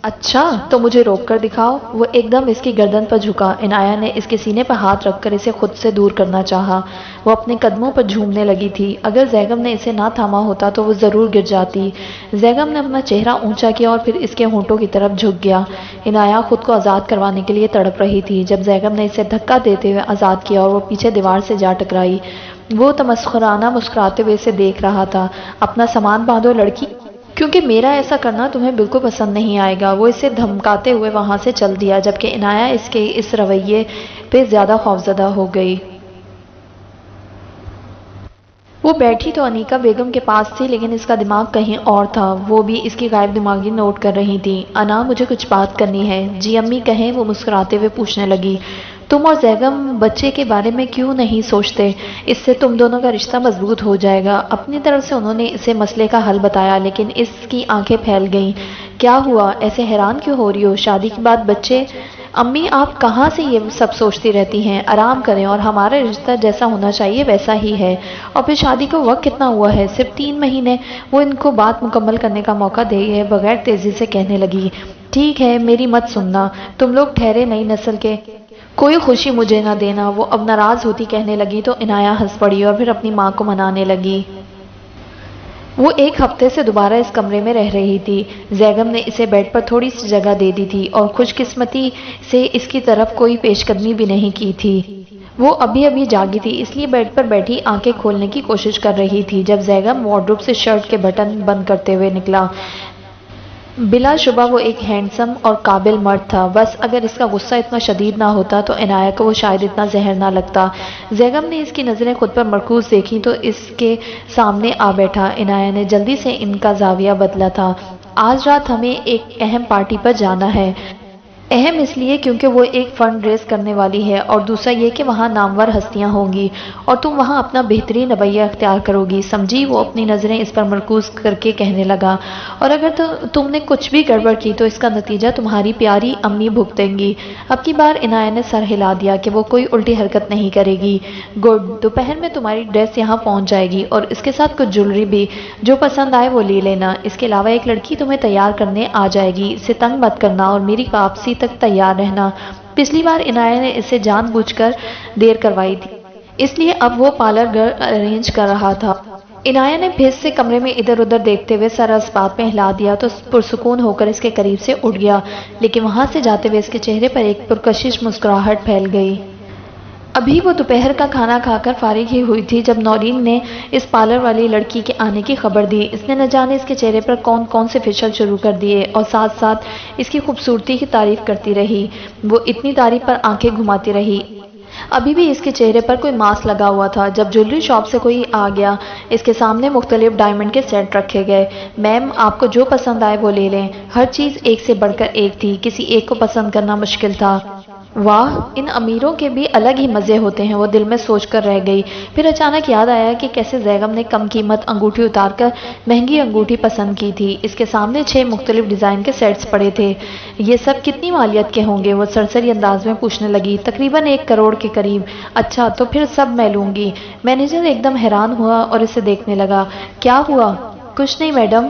اچھا تو مجھے روک کر دکھاؤ۔ وہ ایک دم اس کی گردن پر جھکا۔ عنایہ نے اس کے سینے پر ہاتھ رکھ کر اسے خود سے دور کرنا چاہا۔ وہ اپنے قدموں پر جھومنے لگی تھی۔ اگر زیغم نے اسے نہ تھاما ہوتا تو وہ ضرور گر جاتی۔ زیغم نے اپنا چہرہ اونچا کیا اور پھر اس کے ہونٹوں کی طرف جھک گیا۔ عنایہ خود کو آزاد کروانے کے لیے تڑپ رہی تھی جب زیغم نے اسے دھکا دیتے ہوئے آزاد کیا اور وہ پیچھے دیوار سے جا ٹکرائی۔ وہ تمسخرانہ مسکراتے ہوئے اسے دیکھ رہا تھا۔ اپنا سامان باندھو لڑکی، کیونکہ میرا ایسا کرنا تمہیں بالکل پسند نہیں آئے گا۔ وہ اسے دھمکاتے ہوئے وہاں سے چل دیا جبکہ عنایہ اس کے اس رویے پہ زیادہ خوفزدہ ہو گئی۔ وہ بیٹھی تو انیکا بیگم کے پاس تھی، لیکن اس کا دماغ کہیں اور تھا۔ وہ بھی اس کی غائب دماغی نوٹ کر رہی تھی۔ انا، مجھے کچھ بات کرنی ہے۔ جی امی کہیں، وہ مسکراتے ہوئے پوچھنے لگی۔ تم اور زیغم بچے کے بارے میں کیوں نہیں سوچتے؟ اس سے تم دونوں کا رشتہ مضبوط ہو جائے گا۔ اپنی طرف سے انہوں نے اسے مسئلے کا حل بتایا، لیکن اس کی آنکھیں پھیل گئیں۔ کیا ہوا؟ ایسے حیران کیوں ہو رہی ہو؟ شادی کے بعد بچے؟ امی، آپ کہاں سے یہ سب سوچتی رہتی ہیں؟ آرام کریں، اور ہمارا رشتہ جیسا ہونا چاہیے ویسا ہی ہے۔ اور پھر شادی کو وقت کتنا ہوا ہے؟ صرف 3 مہینے۔ وہ ان کو بات مکمل کرنے کا موقع دیے بغیر تیزی سے کہنے لگی۔ ٹھیک ہے، میری مت سننا، تم لوگ ٹھہرے نئی نسل کے، کوئی خوشی مجھے نہ دینا۔ وہ اب ناراض ہوتی کہنے لگی تو عنایہ ہنس پڑی اور پھر اپنی ماں کو منانے لگی۔ وہ 1 ہفتے سے دوبارہ اس کمرے میں رہ رہی تھی۔ زیغم نے اسے بیڈ پر تھوڑی سی جگہ دے دی تھی اور خوش قسمتی سے اس کی طرف کوئی پیش قدمی بھی نہیں کی تھی۔ وہ ابھی ابھی جاگی تھی، اس لیے بیڈ پر بیٹھی آنکھیں کھولنے کی کوشش کر رہی تھی جب زیغم وارڈروب سے شرٹ کے بٹن بند کرتے ہوئے نکلا۔ بلا شبہ وہ ایک ہینڈسم اور قابل مرد تھا، بس اگر اس کا غصہ اتنا شدید نہ ہوتا تو عنایہ کو وہ شاید اتنا زہر نہ لگتا۔ زیغم نے اس کی نظریں خود پر مرکوز دیکھی تو اس کے سامنے آ بیٹھا۔ عنایہ نے جلدی سے ان کا زاویہ بدلا تھا۔ آج رات ہمیں ایک اہم پارٹی پر جانا ہے۔ اہم اس لیے کیونکہ وہ ایک فنڈ ریز کرنے والی ہے، اور دوسرا یہ کہ وہاں نامور ہستیاں ہوں گی اور تم وہاں اپنا بہترین رویہ اختیار کرو گی، سمجھی؟ وہ اپنی نظریں اس پر مرکوز کر کے کہنے لگا، اور اگر تم نے کچھ بھی گڑبڑ کی تو اس کا نتیجہ تمہاری پیاری امی بھگتیں گی۔ اب کی بار عنایہ نے سر ہلا دیا کہ وہ کوئی الٹی حرکت نہیں کرے گی۔ گڈ، دوپہر میں تمہاری ڈریس یہاں پہنچ جائے گی اور اس کے ساتھ کچھ جولری بھی، جو پسند آئے وہ لے لینا۔ اس کے علاوہ ایک لڑکی تمہیں تیار کرنے آ جائے گی، اسے تنگ مت کرنا اور میری واپسی تک تیار رہنا۔ پچھلی بار عنایہ نے اسے جان بوجھ کر دیر کروائی تھی، اس لیے اب وہ پارلر گرل ارینج کر رہا تھا۔ عنایہ نے بھیس سے کمرے میں ادھر ادھر دیکھتے ہوئے سر اس بات میں ہلا دیا تو پرسکون ہو کر اس کے قریب سے اٹھ گیا، لیکن وہاں سے جاتے ہوئے اس کے چہرے پر ایک پرکشش مسکراہٹ پھیل گئی۔ ابھی وہ دوپہر کا کھانا کھا کر فارغ ہی ہوئی تھی جب نورین نے اس پارلر والی لڑکی کے آنے کی خبر دی۔ اس نے نہ جانے اس کے چہرے پر کون کون سے فیشل شروع کر دیے اور ساتھ ساتھ اس کی خوبصورتی کی تعریف کرتی رہی۔ وہ اتنی تعریف پر آنکھیں گھماتی رہی۔ ابھی بھی اس کے چہرے پر کوئی ماسک لگا ہوا تھا۔ جب جویلری شاپ سے کوئی آ گیا، اس کے سامنے مختلف ڈائمنڈ کے سیٹ رکھے گئے۔ میم، آپ کو جو پسند آئے وہ لے لیں۔ ہر چیز ایک سے بڑھ کر ایک تھی، کسی ایک کو پسند کرنا مشکل تھا۔ واہ، ان امیروں کے بھی الگ ہی مزے ہوتے ہیں، وہ دل میں سوچ کر رہ گئی۔ پھر اچانک یاد آیا کہ کیسے زیگم نے کم قیمت انگوٹھی اتار کر مہنگی انگوٹھی پسند کی تھی۔ اس کے سامنے 6 مختلف ڈیزائن کے سیٹس پڑے تھے۔ یہ سب کتنی مالیت کے ہوں گے؟ وہ سرسری انداز میں پوچھنے لگی۔ تقریباً 1 کروڑ کے قریب۔ اچھا، تو پھر سب میں لوں گی۔ مینیجر ایک دم حیران ہوا اور اسے دیکھنے لگا۔ کیا ہوا؟ کچھ نہیں میڈم۔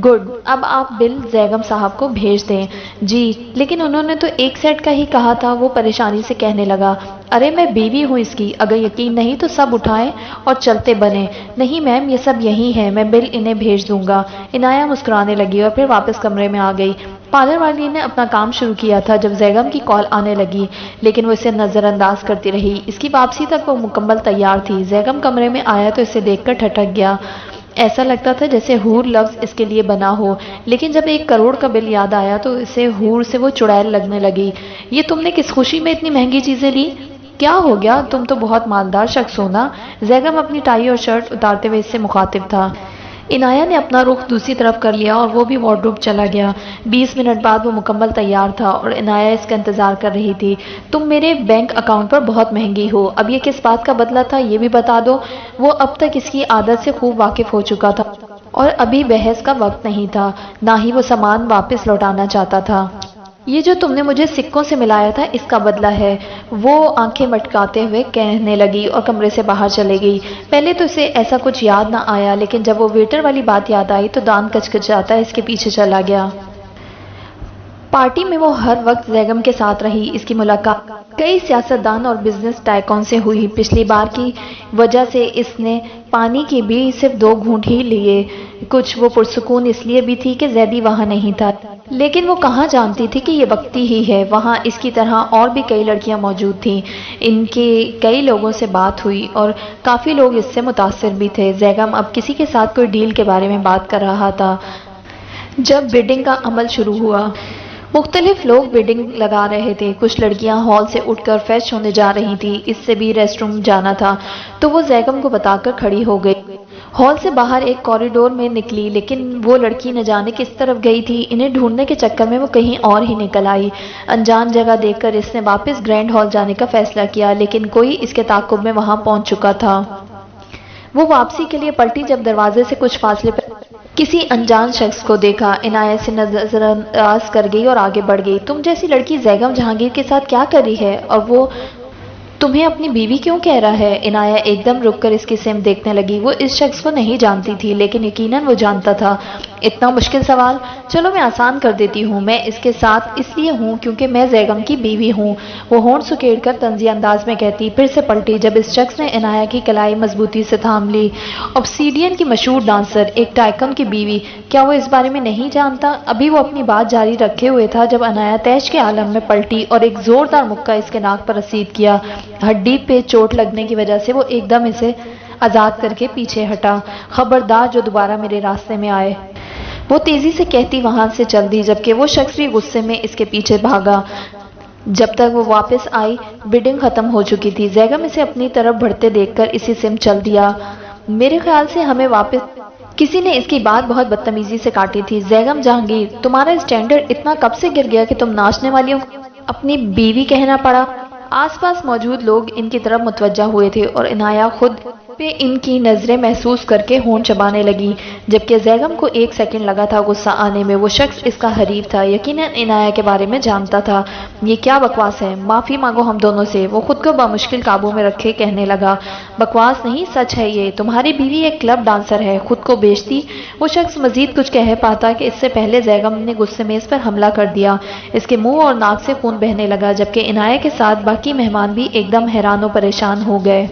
گڈ، اب آپ بل زیگم صاحب کو بھیج دیں۔ جی، لیکن انہوں نے تو ایک سیٹ کا ہی کہا تھا، وہ پریشانی سے کہنے لگا۔ ارے میں بیوی ہوں اس کی، اگر یقین نہیں تو سب اٹھائیں اور چلتے بنیں۔ نہیں میم، یہ سب یہی ہے، میں بل انہیں بھیج دوں گا۔ عنایہ مسکرانے لگی اور پھر واپس کمرے میں آ گئی۔ پارلر والی نے اپنا کام شروع کیا تھا جب زیگم کی کال آنے لگی، لیکن وہ اسے نظر انداز کرتی رہی۔ اس کی واپسی تک وہ مکمل تیار تھی۔ زیگم کمرے میں آیا تو اسے دیکھ کر ٹھٹک گیا۔ ایسا لگتا تھا جیسے حور لفظ اس کے لیے بنا ہو، لیکن جب 1 کروڑ کا بل یاد آیا تو اسے حور سے وہ چڑیل لگنے لگی۔ یہ تم نے کس خوشی میں اتنی مہنگی چیزیں لی؟ کیا ہو گیا؟ تم تو بہت مالدار شخص ہو نا؟ زیگم اپنی ٹائی اور شرٹ اتارتے ہوئے اس سے مخاطب تھا۔ عنایہ نے اپنا رخ دوسری طرف کر لیا اور وہ بھی وارڈروب چلا گیا۔ 20 منٹ بعد وہ مکمل تیار تھا اور عنایہ اس کا انتظار کر رہی تھی۔ تم میرے بینک اکاؤنٹ پر بہت مہنگی ہو، اب یہ کس بات کا بدلہ تھا یہ بھی بتا دو۔ وہ اب تک اس کی عادت سے خوب واقف ہو چکا تھا اور ابھی بحث کا وقت نہیں تھا، نہ ہی وہ سامان واپس لوٹانا چاہتا تھا۔ یہ جو تم نے مجھے سکوں سے ملایا تھا اس کا بدلہ ہے، وہ آنکھیں مٹکاتے ہوئے کہنے لگی اور کمرے سے باہر چلے گئی۔ پہلے تو اسے ایسا کچھ یاد نہ آیا، لیکن جب وہ ویٹر والی بات یاد آئی تو دان کچکچاتا اس کے پیچھے چلا گیا۔ پارٹی میں وہ ہر وقت زیگم کے ساتھ رہی۔ اس کی ملاقات کئی سیاستدان اور بزنس ٹائکون سے ہوئی۔ پچھلی بار کی وجہ سے اس نے پانی کی بھی صرف 2 گھونٹ ہی لیے۔ کچھ وہ پرسکون اس لیے بھی تھی کہ زیدی وہاں نہیں تھا، لیکن وہ کہاں جانتی تھی کہ یہ وقتی ہی ہے۔ وہاں اس کی طرح اور بھی کئی لڑکیاں موجود تھیں۔ ان کے کئی لوگوں سے بات ہوئی اور کافی لوگ اس سے متاثر بھی تھے۔ زیگم اب کسی کے ساتھ کوئی ڈیل کے بارے میں بات کر رہا تھا۔ جب بیڈنگ کا عمل شروع ہوا، مختلف لوگ بیڈنگ لگا رہے تھے۔ کچھ لڑکیاں ہال سے اٹھ کر فریش ہونے جا رہی تھیں، اس سے بھی ریسٹ روم جانا تھا، تو وہ زیگم کو بتا کر کھڑی ہو گئی۔ ہال سے باہر ایک کوریڈور میں نکلی، لیکن وہ لڑکی نہ جانے کس طرف گئی تھی۔ انہیں ڈھونڈنے کے چکر میں وہ کہیں اور ہی نکل آئی۔ انجان جگہ دیکھ کر اس نے واپس گرینڈ ہال جانے کا فیصلہ کیا، لیکن کوئی اس کے تعاقب میں وہاں پہنچ چکا تھا۔ وہ واپسی کے لیے پلٹی، جب دروازے سے کچھ فاصلے پر کسی انجان شخص کو دیکھا۔ عنایت سے نظر انداز کر گئی اور آگے بڑھ گئی۔ تم جیسی لڑکی زیگم جہانگیر کے ساتھ کیا کر رہی ہے، اور وہ تمہیں اپنی بیوی کیوں کہہ رہا ہے؟ عنایت ایک دم رک کر اس کی سمت دیکھنے لگی۔ وہ اس شخص کو نہیں جانتی تھی، لیکن یقیناً وہ جانتا تھا۔ اتنا مشکل سوال؟ چلو میں آسان کر دیتی ہوں، میں اس کے ساتھ اس لیے ہوں کیونکہ میں زیگم کی بیوی ہوں، وہ ہونٹ سکیڑ کر طنزیہ انداز میں کہتی۔ پھر سے پلٹی جب اس شخص نے عنایت کی کلائی مضبوطی سے تھام لی۔ آبسیڈین کی مشہور ڈانسر، ایک ٹائکن کی بیوی، کیا وہ اس بارے میں نہیں جانتا؟ ابھی وہ اپنی بات جاری رکھے ہوئے تھا جب عنایت تیش کے عالم میں پلٹی اور ایک زوردار مکہ اس کے ناک پر رسید کیا۔ ہڈی پہ چوٹ لگنے کی وجہ سے وہ ایک دم اسے آزاد کر کے پیچھے ہٹا۔ خبردار جو دوبارہ میرے راستے میں آئے، وہ تیزی سے کہتی وہاں سے چل دی، جبکہ وہ شخص بھی غصے میں اس کے پیچھے بھاگا۔ جب تک وہ واپس آئی بیڈنگ ختم ہو چکی تھی۔ زیگم اسے اپنی طرف بڑھتے دیکھ کر اسی سمت چل دیا۔ میرے خیال سے ہمیں واپس کسی نے اس کی بات بہت بدتمیزی سے کاٹی تھی۔ زیگم جہانگیر، تمہارا اسٹینڈرڈ اتنا کب سے گر گیا کہ تم ناچنے والیوں کو اپنی بیوی کہنا پڑا؟ آس پاس موجود لوگ ان کی طرف متوجہ ہوئے تھے اور عنایت خود پہ ان کی نظریں محسوس کر کے ہونٹ چبانے لگی، جبکہ زیگم کو 1 سیکنڈ لگا تھا غصہ آنے میں۔ وہ شخص اس کا حریف تھا، یقیناً عنایت کے بارے میں جانتا تھا۔ یہ کیا بکواس ہے؟ معافی مانگو ہم دونوں سے، وہ خود کو بمشکل قابو میں رکھے کہنے لگا۔ بکواس نہیں، سچ ہے یہ، تمہاری بیوی ایک کلب ڈانسر ہے، خود کو بیچتی۔ وہ شخص مزید کچھ کہہ پاتا کہ اس سے پہلے زیگم نے غصے میں اس پر حملہ کر دیا۔ اس کے منہ اور ناک سے خون بہنے لگا، جبکہ عنایت کے ساتھ باقی مہمان بھی ایک دم حیران و پریشان ہو گئے۔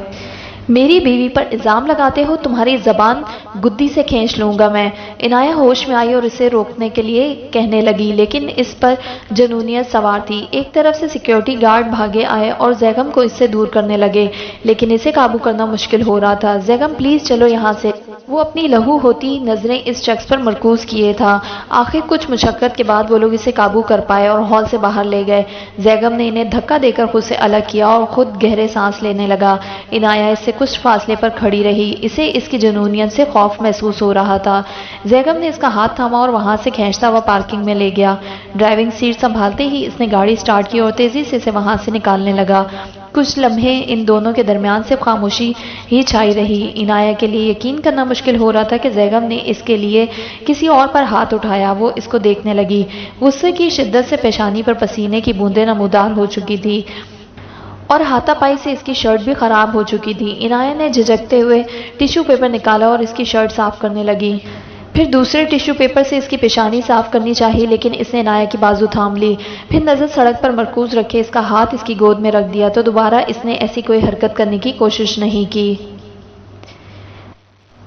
میری بیوی پر الزام لگاتے ہو؟ تمہاری زبان گدی سے کھینچ لوں گا میں۔ عنایت ہوش میں آئی اور اسے روکنے کے لیے کہنے لگی، لیکن اس پر جنونیت سوار تھی۔ ایک طرف سے سیکیورٹی گارڈ بھاگے آئے اور زیگم کو اس سے دور کرنے لگے، لیکن اسے قابو کرنا مشکل ہو رہا تھا۔ زیگم پلیز چلو یہاں سے، وہ اپنی لہو ہوتی نظریں اس شخص پر مرکوز کیے تھا۔ آخر کچھ مشقت کے بعد وہ لوگ اسے قابو کر پائے اور ہال سے باہر لے گئے۔ زیگم نے انہیں دھکا دے کر خود سے الگ کیا اور خود گہرے سانس لینے لگا۔ عنایہ اس سے کچھ فاصلے پر کھڑی رہی، اسے اس کی جنونیت سے خوف محسوس ہو رہا تھا۔ زیگم نے اس کا ہاتھ تھاما اور وہاں سے کھینچتا ہوا پارکنگ میں لے گیا۔ ڈرائیونگ سیٹ سنبھالتے ہی اس نے گاڑی سٹارٹ کی اور تیزی سے اسے وہاں سے نکالنے لگا۔ کچھ لمحے ان دونوں کے درمیان صرف خاموشی ہی چھائی رہی۔ عنایہ کے لیے یقین کرنا مشکل ہو رہا تھا کہ زیگم نے اس کے لیے کسی اور پر ہاتھ اٹھایا۔ وہ اس کو دیکھنے لگی، غصے کی شدت سے پیشانی پر پسینے کی بوندیں نمودار ہو چکی تھی اور ہاتھا پائی سے اس کی شرٹ بھی خراب ہو چکی تھی۔ عنایہ نے جھجکتے ہوئے ٹیشو پیپر نکالا اور اس کی شرٹ صاف کرنے لگی۔ پھر دوسرے ٹیشو پیپر سے اس کی پیشانی صاف کرنی چاہی، لیکن اس نے عنایہ کی بازو تھام لی۔ پھر نظر سڑک پر مرکوز رکھے اس کا ہاتھ اس کی گود میں رکھ دیا تو دوبارہ اس نے ایسی کوئی حرکت کرنے کی کوشش نہیں کی۔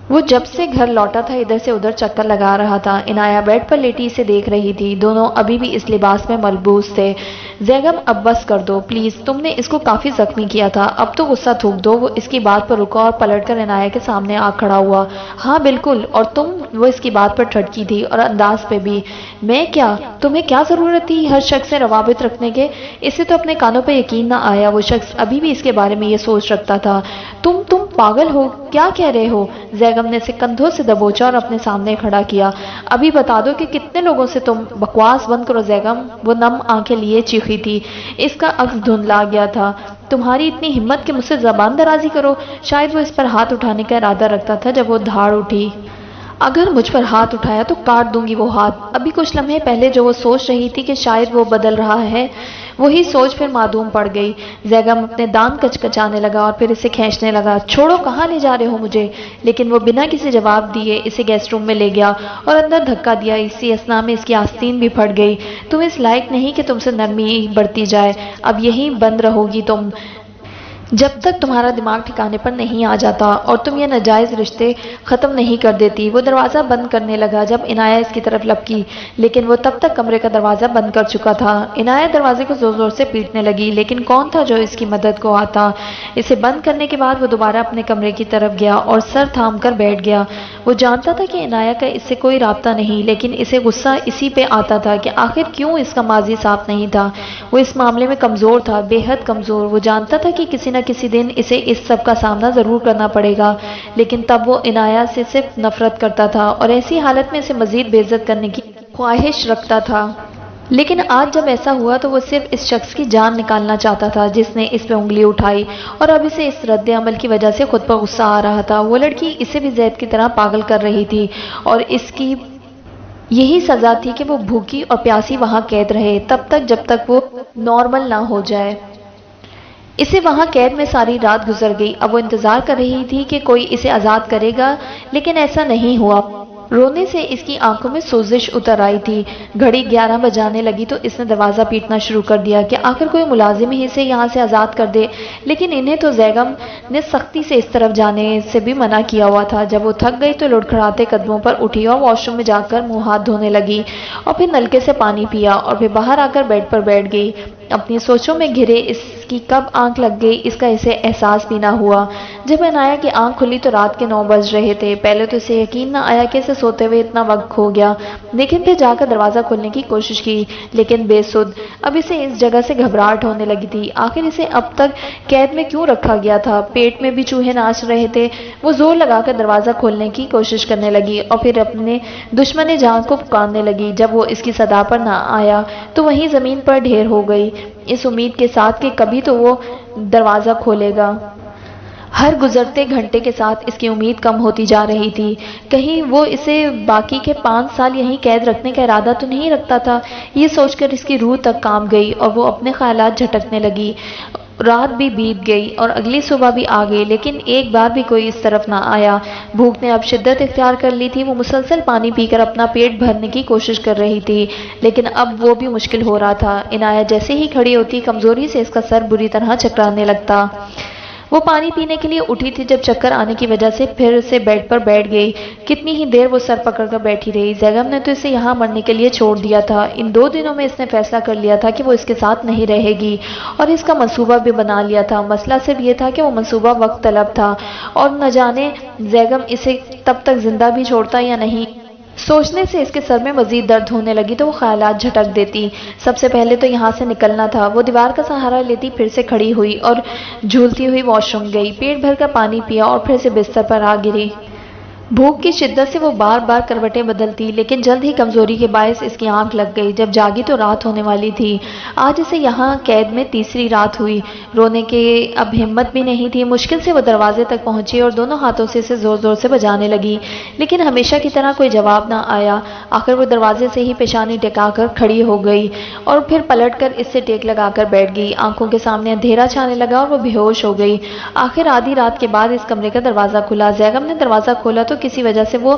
وہ جب سے گھر لوٹا تھا ادھر سے ادھر چکر لگا رہا تھا۔ عنایہ بیڈ پر لیٹی اسے دیکھ رہی تھی۔ دونوں ابھی بھی اس لباس میں ملبوس تھے۔ زیگم اب بس کر دو پلیز، تم نے اس کو کافی زخمی کیا تھا، اب تو غصہ تھوک دو۔ وہ اس کی بات پر رکا اور پلٹ کر عنایہ کے سامنے آ کھڑا ہوا۔ ہاں بالکل، اور تم؟ وہ اس کی بات پر ٹھٹکی تھی اور انداز پہ بھی۔ میں کیا؟ تمہیں کیا ضرورت تھی ہر شخص سے روابط رکھنے کے؟ اسے تو اپنے کانوں پہ یقین نہ آیا۔ وہ شخص ابھی بھی اس کے بارے میں یہ سوچ رکھتا تھا۔ تم پاگل ہو، کیا کہہ رہے ہو؟ زیگم نے اسے کندھوں سے دبوچا اور اپنے سامنے کھڑا کیا۔ ابھی بتا دو کہ کتنے لوگوں سے تم بکواس بند کرو زیگم، وہ نم آنکھیں لیے چیخی تھی۔ اس کا عکس دھندلا گیا تھا۔ تمہاری اتنی ہمت کہ مجھ سے زبان درازی کرو؟ شاید وہ اس پر ہاتھ اٹھانے کا ارادہ رکھتا تھا جب وہ دھاڑ اٹھی۔ اگر مجھ پر ہاتھ اٹھایا تو کاٹ دوں گی وہ ہاتھ۔ ابھی کچھ لمحے پہلے جو وہ سوچ رہی تھی کہ شاید وہ بدل رہا ہے، وہی سوچ پھر معدوم پڑ گئی۔ زیگم اپنے دانت کچکچانے لگا اور پھر اسے کھینچنے لگا۔ چھوڑو، کہاں لے جا رہے ہو مجھے؟ لیکن وہ بنا کسی جواب دیے اسے گیسٹ روم میں لے گیا اور اندر دھکا دیا۔ اسی اثنا میں اس کی آستین بھی پھٹ گئی۔ تم اس لائق نہیں کہ تم سے نرمی برتی جائے، اب یہیں بند رہو گی تم جب تک تمہارا دماغ ٹھکانے پر نہیں آ جاتا اور تم یہ ناجائز رشتے ختم نہیں کر دیتی۔ وہ دروازہ بند کرنے لگا جب عنایہ اس کی طرف لپکی، لیکن وہ تب تک کمرے کا دروازہ بند کر چکا تھا۔ عنایہ دروازے کو زور زور سے پیٹنے لگی، لیکن کون تھا جو اس کی مدد کو آتا؟ اسے بند کرنے کے بعد وہ دوبارہ اپنے کمرے کی طرف گیا اور سر تھام کر بیٹھ گیا۔ وہ جانتا تھا کہ عنایہ کا اس سے کوئی رابطہ نہیں، لیکن اسے غصہ اسی پہ آتا تھا کہ آخر کیوں اس کا ماضی صاف نہیں تھا۔ وہ اس معاملے میں کمزور تھا، بے حد کمزور۔ وہ جانتا تھا کہ کسی نہ کسی دن اسے اس سب کا سامنا ضرور کرنا پڑے گا، لیکن تب وہ عنایہ سے صرف نفرت کرتا تھا اور ایسی حالت میں اسے مزید بے عزت کرنے کی خواہش رکھتا تھا۔ لیکن آج جب ایسا ہوا تو وہ صرف اس شخص کی جان نکالنا چاہتا تھا جس نے اس پہ انگلی اٹھائی، اور اب اسے اس رد عمل کی وجہ سے خود پر غصہ آ رہا تھا۔ وہ لڑکی اسے بھی زید کی طرح پاگل کر رہی تھی اور اس کی یہی سزا تھی کہ وہ بھوکی اور پیاسی وہاں قید رہے تب تک جب تک وہ نارمل نہ ہو جائے۔ اسے وہاں قید میں ساری رات گزر گئی۔ اب وہ انتظار کر رہی تھی کہ کوئی اسے آزاد کرے گا، لیکن ایسا نہیں ہوا۔ رونے سے اس کی آنکھوں میں سوزش اتر آئی تھی۔ گھڑی 11 بجانے لگی تو اس نے دروازہ پیٹنا شروع کر دیا کہ آخر کوئی ملازم ہی اسے یہاں سے آزاد کر دے، لیکن انہیں تو زیگم نے سختی سے اس طرف جانے سے بھی منع کیا ہوا تھا۔ جب وہ تھک گئی تو لڑکھڑاتے قدموں پر اٹھی اور واش روم میں جا کر منہ ہاتھ دھونے لگی اور پھر نلکے سے پانی پیا اور پھر باہر آ کر بیڈ پر بیٹھ گئی۔ اپنی سوچوں میں گھرے اس کی کب آنکھ لگ گئی اس کا اسے احساس بھی نہ ہوا۔ جب عنایہ کی آنکھ کھلی تو رات کے 9 بج رہے تھے۔ پہلے تو اسے یقین نہ آیا کہ اسے سوتے ہوئے اتنا وقت کھو گیا، لیکن پھر جا کر دروازہ کھولنے کی کوشش کی، لیکن بے سود۔ اب اسے اس جگہ سے گھبراہٹ ہونے لگی تھی۔ آخر اسے اب تک قید میں کیوں رکھا گیا تھا؟ پیٹ میں بھی چوہے ناچ رہے تھے۔ وہ زور لگا کر دروازہ کھولنے کی کوشش کرنے لگی اور پھر اپنے دشمن جان کو پکارنے لگی۔ جب وہ اس کی صدا پر نہ آیا تو وہیں زمین پر ڈھیر ہو گئی، اس امید کے ساتھ کہ کبھی تو وہ دروازہ کھولے گا۔ ہر گزرتے گھنٹے کے ساتھ اس کی امید کم ہوتی جا رہی تھی۔ کہیں وہ اسے باقی کے 5 سال یہیں قید رکھنے کا ارادہ تو نہیں رکھتا تھا؟ یہ سوچ کر اس کی روح تک کانپ گئی اور وہ اپنے خیالات جھٹکنے لگی۔ رات بھی بیت گئی اور اگلی صبح بھی آ گئی، لیکن ایک بار بھی کوئی اس طرف نہ آیا۔ بھوک نے اب شدت اختیار کر لی تھی۔ وہ مسلسل پانی پی کر اپنا پیٹ بھرنے کی کوشش کر رہی تھی، لیکن اب وہ بھی مشکل ہو رہا تھا۔ عنایہ جیسے ہی کھڑی ہوتی کمزوری سے اس کا سر بری طرح چکرانے لگتا۔ وہ پانی پینے کے لیے اٹھی تھی جب چکر آنے کی وجہ سے پھر سے بیڈ پر بیٹھ گئی۔ کتنی ہی دیر وہ سر پکڑ کر بیٹھی رہی۔ زیگم نے تو اسے یہاں مرنے کے لیے چھوڑ دیا تھا۔ ان 2 دنوں میں اس نے فیصلہ کر لیا تھا کہ وہ اس کے ساتھ نہیں رہے گی اور اس کا منصوبہ بھی بنا لیا تھا۔ مسئلہ صرف یہ تھا کہ وہ منصوبہ وقت طلب تھا اور نہ جانے زیگم اسے تب تک زندہ بھی چھوڑتا یا نہیں۔ سوچنے سے اس کے سر میں مزید درد ہونے لگی تو وہ خیالات جھٹک دیتی۔ سب سے پہلے تو یہاں سے نکلنا تھا۔ وہ دیوار کا سہارا لیتی پھر سے کھڑی ہوئی اور جھولتی ہوئی واش روم گئی۔ پیٹ بھر کر پانی پیا اور پھر سے بستر پر آ گری۔ بھوک کی شدت سے وہ بار بار کروٹیں بدلتی لیکن جلد ہی کمزوری کے باعث اس کی آنکھ لگ گئی۔ جب جاگی تو رات ہونے والی تھی۔ آج اسے یہاں قید میں تیسری رات ہوئی۔ رونے کی اب ہمت بھی نہیں تھی۔ مشکل سے وہ دروازے تک پہنچی اور دونوں ہاتھوں سے اسے زور زور سے بجانے لگی لیکن ہمیشہ کی طرح کوئی جواب نہ آیا۔ آخر وہ دروازے سے ہی پیشانی ٹکا کر کھڑی ہو گئی اور پھر پلٹ کر اس سے ٹیک لگا کر بیٹھ گئی۔ آنکھوں کے سامنے اندھیرا چھانے لگا اور وہ بے ہوش ہو گئی۔ آخر آدھی رات کے بعد اس کمرے کا دروازہ کھلا۔ زیگم نے دروازہ کھولا تو کسی وجہ سے وہ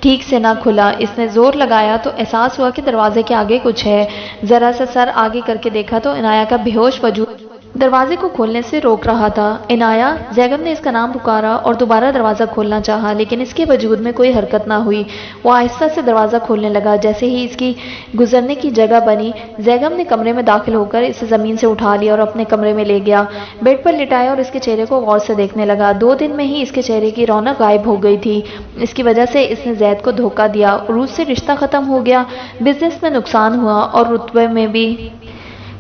ٹھیک سے نہ کھلا۔ اس نے زور لگایا تو احساس ہوا کہ دروازے کے آگے کچھ ہے۔ ذرا سا سر آگے کر کے دیکھا تو عنایہ کا بے ہوش وجود دروازے کو کھولنے سے روک رہا تھا۔ عنایہ! زیگم نے اس کا نام پکارا اور دوبارہ دروازہ کھولنا چاہا لیکن اس کے وجود میں کوئی حرکت نہ ہوئی۔ وہ آہستہ سے دروازہ کھولنے لگا۔ جیسے ہی اس کی گزرنے کی جگہ بنی، زیگم نے کمرے میں داخل ہو کر اسے زمین سے اٹھا لیا اور اپنے کمرے میں لے گیا۔ بیڈ پر لٹایا اور اس کے چہرے کو غور سے دیکھنے لگا۔ 2 دن میں ہی اس کے چہرے کی رونق غائب ہو گئی تھی۔ اس کی وجہ سے اس نے زید کو دھوکہ دیا، عروج سے رشتہ ختم ہو گیا، بزنس میں نقصان ہوا اور رتبے میں بھی۔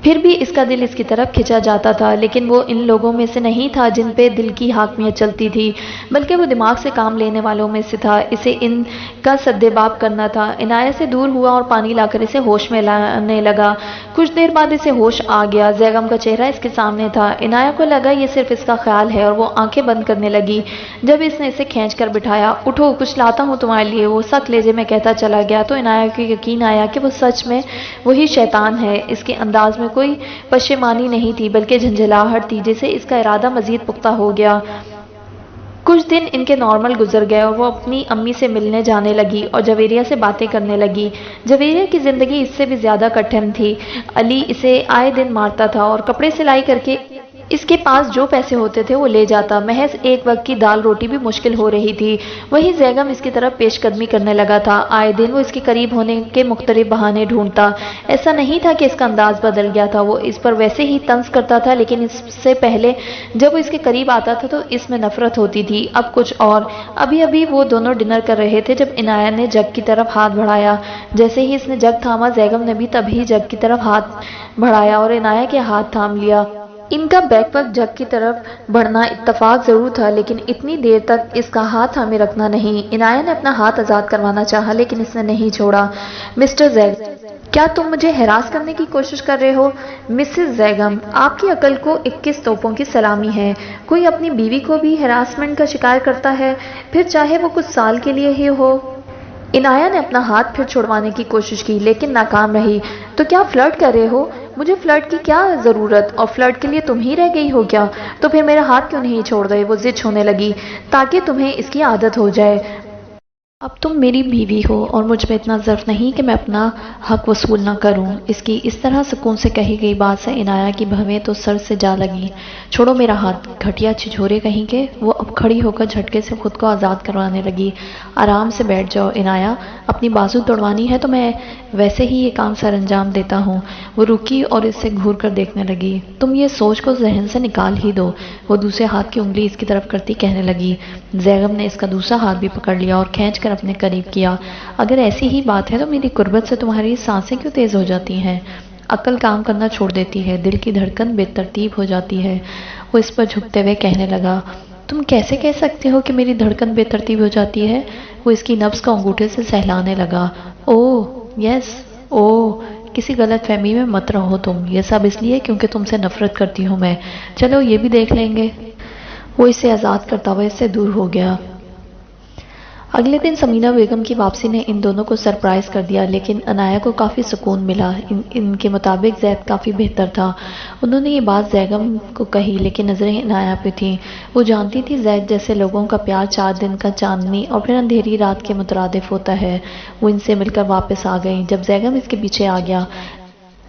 پھر بھی اس کا دل اس کی طرف کھنچا جاتا تھا لیکن وہ ان لوگوں میں سے نہیں تھا جن پہ دل کی حاکمیت چلتی تھی بلکہ وہ دماغ سے کام لینے والوں میں سے تھا۔ اسے ان کا سدباب کرنا تھا۔ عنایہ سے دور ہوا اور پانی لا کر اسے ہوش میں لانے لگا۔ کچھ دیر بعد اسے ہوش آ گیا۔ زیگم کا چہرہ اس کے سامنے تھا۔ عنایہ کو لگا یہ صرف اس کا خیال ہے اور وہ آنکھیں بند کرنے لگی جب اس نے اسے کھینچ کر بٹھایا۔ اٹھو، کچھ لاتا ہوں تمہارے لیے، وہ سخت لہجے میں کہتا چلا گیا تو عنایہ کو یقین آیا کہ وہ سچ میں وہی شیطان ہے۔ اس کے انداز میں کوئی پشیمانی نہیں تھی بلکہ جھنجھلاہٹ تھی جسے اس کا ارادہ مزید پختہ ہو گیا۔ کچھ دن ان کے نارمل گزر گئے اور وہ اپنی امی سے ملنے جانے لگی اور جویریہ سے باتیں کرنے لگی۔ جویریہ کی زندگی اس سے بھی زیادہ کٹھن تھی۔ علی اسے آئے دن مارتا تھا اور کپڑے سلائی کر کے اس کے پاس جو پیسے ہوتے تھے وہ لے جاتا۔ محض ایک وقت کی دال روٹی بھی مشکل ہو رہی تھی۔ وہی زیگم اس کی طرف پیش قدمی کرنے لگا تھا۔ آئے دن وہ اس کے قریب ہونے کے مختلف بہانے ڈھونڈتا۔ ایسا نہیں تھا کہ اس کا انداز بدل گیا تھا، وہ اس پر ویسے ہی طنز کرتا تھا لیکن اس سے پہلے جب وہ اس کے قریب آتا تھا تو اس میں نفرت ہوتی تھی۔ اب کچھ اور۔ ابھی ابھی وہ دونوں ڈنر کر رہے تھے جب عنایہ نے جگ کی طرف ہاتھ بڑھایا۔ جیسے ہی اس نے جگ تھاما، زیگم نے بھی تبھی جگ کی طرف ہاتھ بڑھایا اور عنایہ کے ہاتھ تھام لیا۔ ان کا بیک وقت جگ کی طرف بڑھنا اتفاق ضرور تھا لیکن اتنی دیر تک اس کا ہاتھ تھامے رکھنا نہیں۔ عنایہ نے اپنا ہاتھ آزاد کروانا چاہا لیکن اس نے نہیں چھوڑا۔ مسٹر زیگم، کیا تم مجھے ہراس کرنے کی کوشش کر رہے ہو؟ مسز زیگم، آپ کی عقل کو 21 توپوں کی سلامی ہے۔ کوئی اپنی بیوی کو بھی ہراسمنٹ کا شکار کرتا ہے، پھر چاہے وہ کچھ سال کے لیے ہی ہو۔ عنایہ نے اپنا ہاتھ پھر چھڑوانے کی کوشش کی لیکن ناکام رہی۔ تو کیا فلرٹ کر رہے ہو؟ مجھے فلرٹ کی کیا ضرورت، اور فلرٹ کے لیے تم ہی رہ گئی ہو کیا؟ تو پھر میرا ہاتھ کیوں نہیں چھوڑ رہے؟ وہ ضد ہونے لگی۔ تاکہ تمہیں اس کی عادت ہو جائے۔ اب تم میری بیوی ہو اور مجھ پہ اتنا ظرف نہیں کہ میں اپنا حق وصول نہ کروں۔ اس کی اس طرح سکون سے کہی گئی بات سے عنایہ کی بھویں تو سر سے جا لگیں۔ چھوڑو میرا ہاتھ، گھٹیا چھچورے کہیں کے۔ وہ اب کھڑی ہو کر جھٹکے سے خود کو آزاد کروانے لگی۔ آرام سے بیٹھ جاؤ عنایہ، اپنی بازو توڑوانی ہے تو میں ویسے ہی یہ کام سر انجام دیتا ہوں۔ وہ رکی اور اس سے گھور کر دیکھنے لگی۔ تم یہ سوچ کو ذہن سے نکال ہی دو، وہ دوسرے ہاتھ کی انگلی اس کی طرف کرتی کہنے لگی۔ زیگم نے اس کا دوسرا ہاتھ بھی پکڑ لیا اور کھینچ کر اپنے قریب کیا۔ اگر ایسی ہی بات ہے تو میری قربت سے تمہاری سانسیں کیوں تیز ہو جاتی ہیں؟ عقل کام کرنا چھوڑ دیتی ہے، دل کی دھڑکن بے ترتیب ہو جاتی ہے۔ وہ اس پر جھکتے ہوئے کہنے لگا۔ تم کیسے کہہ سکتے ہو کہ میری دھڑکن بے ترتیب ہو جاتی ہے؟ وہ اس کی نبض کو انگوٹھے سے سہلانے لگا۔ اوہ یس، اوہ، کسی غلط فہمی میں مت رہو تم۔ یہ سب اس لیے کیونکہ تم سے نفرت کرتی ہوں میں۔ چلو یہ بھی دیکھ لیں گے۔ وہ اسے آزاد کرتا ہوا اس سے دور ہو گیا۔ اگلے دن سمینہ بیگم کی واپسی نے ان دونوں کو سرپرائز کر دیا لیکن عنایہ کو کافی سکون ملا۔ ان کے مطابق زید کافی بہتر تھا۔ انہوں نے یہ بات زیگم کو کہی لیکن نظریں عنایہ پہ تھیں۔ وہ جانتی تھی زید جیسے لوگوں کا پیار 4 دن کا چاندنی اور پھر اندھیری رات کے مترادف ہوتا ہے۔ وہ ان سے مل کر واپس آ گئیں۔ جب زیگم اس کے پیچھے آ گیا،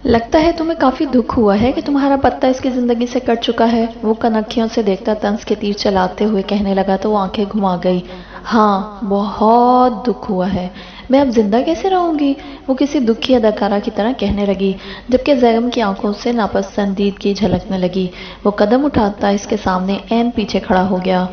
لگتا ہے تمہیں کافی دکھ ہوا ہے کہ تمہارا پتا اس کی زندگی سے کٹ چکا ہے، وہ کنکھیوں سے دیکھتا طنز کے تیر چلاتے ہوئے کہنے لگا تو وہ آنکھیں گھما گئی۔ ہاں، بہت دکھ ہوا ہے، میں اب زندہ کیسے رہوں گی؟ وہ کسی دکھی اداکارہ کی طرح کہنے لگی، جبکہ زیغم کی آنکھوں سے ناپسندیدگی جھلکنے لگی۔ وہ قدم اٹھاتا اس کے سامنے عین پیچھے کھڑا ہو گیا۔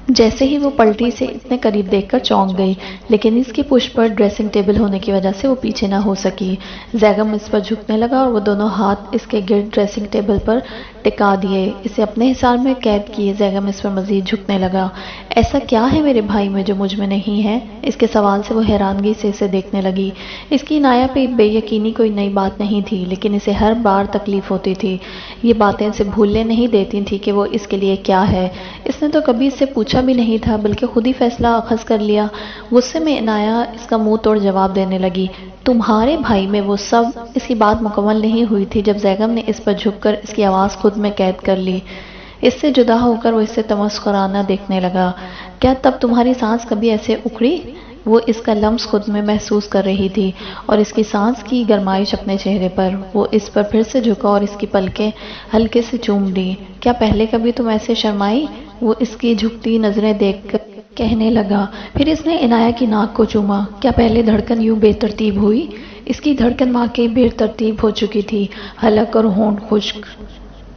جیسے ہی وہ پلٹی سے اتنے قریب دیکھ کر چونک گئی، لیکن اس کی پشت پر ڈریسنگ ٹیبل ہونے کی وجہ سے وہ پیچھے نہ ہو سکی۔ زیغم اس پر جھکنے لگا اور وہ دونوں ہاتھ اس کے گرد ڈریسنگ ٹیبل پر ٹکا دیے، اسے اپنے حصار میں قید کیے۔ زیغم اس پر مزید جھکنے لگا۔ ایسا کیا ہے میرے بھائی میں جو مجھ میں نہیں ہے؟ اس کے سوال سے وہ حیرانگی سے اسے دیکھنے لگی۔ اس کی عنایہ پہ بے یقینی کوئی نئی بات نہیں تھی، لیکن اسے ہر بار تکلیف ہوتی تھی۔ یہ باتیں اسے بھولنے نہیں دیتی تھی کہ وہ اس کے لیے کیا ہے۔ اس نے تو کبھی اس سے پوچھا بھی نہیں تھا، بلکہ خود ہی فیصلہ اخذ کر لیا۔ غصے میں عنایہ اس کا منہ توڑ جواب دینے لگی، تمہارے بھائی میں وہ سب؟ اس کی بات مکمل نہیں ہوئی تھی جب زیغم نے اس پر جھک کر اس کی آواز خود میں قید کر لی۔ اس سے جدا ہو کر وہ اسے تمسخرانہ دیکھنے لگا۔ کیا تب تمہاری سانس کبھی ایسے اکھڑی؟ وہ اس کا لمس خود میں محسوس کر رہی تھی اور اس کی سانس کی گرمائش اپنے چہرے پر۔ وہ اس پر پھر سے جھکا اور اس کی پلکیں ہلکے سے چوم لی۔ کیا پہلے کبھی تم ایسے شرمائی؟ وہ اس کی جھکتی نظریں دیکھ کر کہنے لگا۔ پھر اس نے عنایہ کی ناک کو چوما۔ کیا پہلے دھڑکن یوں بے ترتیب ہوئی؟ اس کی دھڑکن واقعی بے ترتیب ہو چکی تھی، حلق اور ہونٹ خشک۔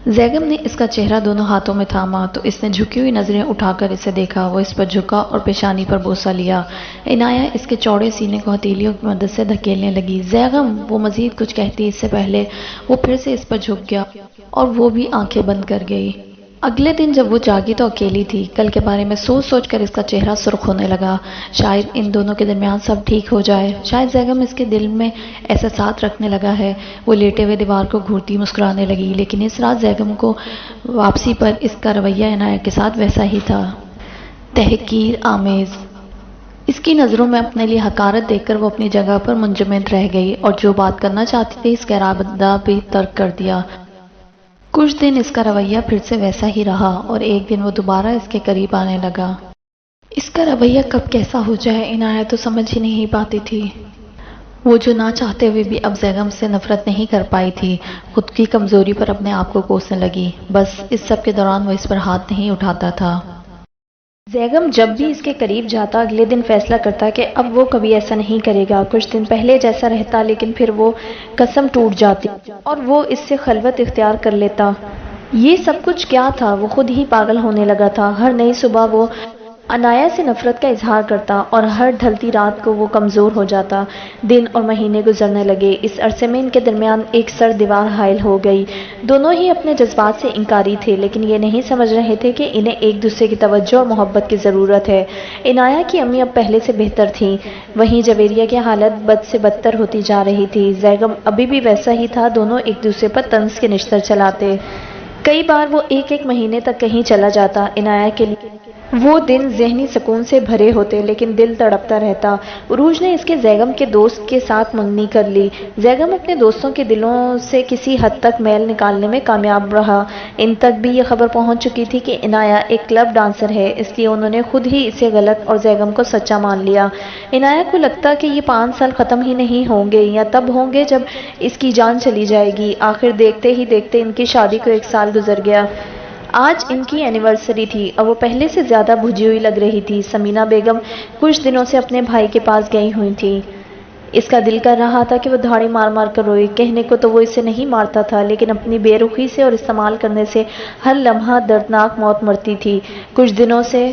زیغم نے اس کا چہرہ دونوں ہاتھوں میں تھاما تو اس نے جھکی ہوئی نظریں اٹھا کر اسے دیکھا۔ وہ اس پر جھکا اور پیشانی پر بوسہ لیا۔ عنایہ اس کے چوڑے سینے کو ہتھیلیوں کی مدد سے دھکیلنے لگی۔ زیغم! وہ مزید کچھ کہتی اس سے پہلے وہ پھر سے اس پر جھک گیا اور وہ بھی آنکھیں بند کر گئی۔ اگلے دن جب وہ جاگی تو اکیلی تھی۔ کل کے بارے میں سوچ سوچ کر اس کا چہرہ سرخ ہونے لگا۔ شاید ان دونوں کے درمیان سب ٹھیک ہو جائے، شاید زیغم اس کے دل میں احساسات رکھنے لگا ہے۔ وہ لیٹے ہوئے دیوار کو گھورتی مسکرانے لگی، لیکن اس رات زیغم کو واپسی پر اس کا رویہ عنایہ کے ساتھ ویسا ہی تھا، تحقیر آمیز۔ اس کی نظروں میں اپنے لیے حقارت دیکھ کر وہ اپنی جگہ پر منجمد رہ گئی اور جو بات کرنا چاہتی تھی اس کا ارادہ بھی ترک کر دیا۔ کچھ دن اس کا رویہ پھر سے ویسا ہی رہا اور ایک دن وہ دوبارہ اس کے قریب آنے لگا۔ اس کا رویہ کب کیسا ہو جائے عنایہ تو سمجھ ہی نہیں پاتی تھی۔ وہ جو نہ چاہتے ہوئے بھی اب زیغم سے نفرت نہیں کر پائی تھی، خود کی کمزوری پر اپنے آپ کو کوسنے لگی۔ بس اس سب کے دوران وہ اس پر ہاتھ نہیں اٹھاتا تھا۔ زیغم جب بھی اس کے قریب جاتا اگلے دن فیصلہ کرتا کہ اب وہ کبھی ایسا نہیں کرے گا۔ کچھ دن پہلے جیسا رہتا، لیکن پھر وہ قسم ٹوٹ جاتی اور وہ اس سے خلوت اختیار کر لیتا۔ یہ سب کچھ کیا تھا؟ وہ خود ہی پاگل ہونے لگا تھا۔ ہر نئی صبح وہ عنایہ سے نفرت کا اظہار کرتا اور ہر ڈھلتی رات کو وہ کمزور ہو جاتا۔ دن اور مہینے گزرنے لگے۔ اس عرصے میں ان کے درمیان ایک سرد دیوار حائل ہو گئی۔ دونوں ہی اپنے جذبات سے انکاری تھے، لیکن یہ نہیں سمجھ رہے تھے کہ انہیں ایک دوسرے کی توجہ اور محبت کی ضرورت ہے۔ عنایہ کی امی اب پہلے سے بہتر تھیں، وہیں جویریہ کی حالت بد سے بدتر ہوتی جا رہی تھی۔ زیغم ابھی بھی ویسا ہی تھا، دونوں ایک دوسرے پر طنز کے نشتر چلاتے۔ کئی بار وہ ایک مہینے تک کہیں چلا جاتا۔ عنایہ کے لیے وہ دن ذہنی سکون سے بھرے ہوتے، لیکن دل تڑپتا رہتا۔ عروج نے اس کے زیغم کے دوست کے ساتھ منگنی کر لی۔ زیغم اپنے دوستوں کے دلوں سے کسی حد تک میل نکالنے میں کامیاب رہا۔ ان تک بھی یہ خبر پہنچ چکی تھی کہ عنایہ ایک کلب ڈانسر ہے، اس لیے انہوں نے خود ہی اسے غلط اور زیغم کو سچا مان لیا۔ عنایہ کو لگتا کہ یہ 5 سال ختم ہی نہیں ہوں گے، یا تب ہوں گے جب اس کی جان چلی جائے گی۔ آخر دیکھتے ہی دیکھتے ان کی شادی کو 1 سال گزر گیا۔ آج ان کی اینیورسری تھی اور وہ پہلے سے زیادہ بجھی ہوئی لگ رہی تھی۔ سمینہ بیگم کچھ دنوں سے اپنے بھائی کے پاس گئی ہوئی تھی۔ اس کا دل کر رہا تھا کہ وہ دھاڑی مار مار کر روئے۔ کہنے کو تو وہ اسے نہیں مارتا تھا، لیکن اپنی بے رخی سے اور استعمال کرنے سے ہر لمحہ دردناک موت مرتی تھی۔ کچھ دنوں سے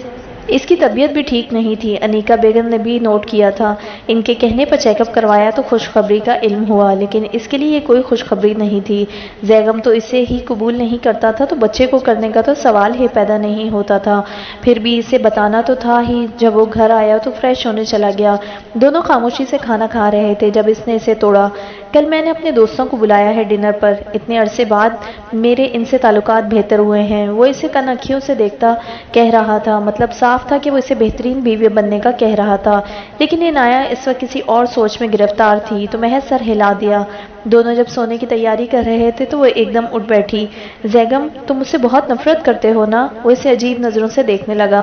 اس کی طبیعت بھی ٹھیک نہیں تھی۔ انیکا بیگم نے بھی نوٹ کیا تھا۔ ان کے کہنے پر چیک اپ کروایا تو خوشخبری کا علم ہوا، لیکن اس کے لیے یہ کوئی خوشخبری نہیں تھی۔ زیغم تو اسے ہی قبول نہیں کرتا تھا، تو بچے کو کرنے کا تو سوال ہی پیدا نہیں ہوتا تھا۔ پھر بھی اسے بتانا تو تھا ہی۔ جب وہ گھر آیا تو فریش ہونے چلا گیا۔ دونوں خاموشی سے کھانا کھا رہے تھے جب اس نے اسے توڑا۔ کل میں نے اپنے دوستوں کو بلایا ہے ڈنر پر، اتنے عرصے بعد میرے ان سے تعلقات بہتر ہوئے ہیں۔ وہ اسے کنکھیوں سے دیکھتا کہہ رہا تھا، مطلب صاف تھا کہ وہ اسے بہترین بیوی بننے کا کہہ رہا تھا، لیکن عنایہ اس وقت کسی اور سوچ میں گرفتار تھی تو محض سر ہلا دیا۔ دونوں جب سونے کی تیاری کر رہے تھے تو وہ ایک دم اٹھ بیٹھی۔ زیغم، تم مجھ سے بہت نفرت کرتے ہو نا؟ وہ اسے عجیب نظروں سے دیکھنے لگا۔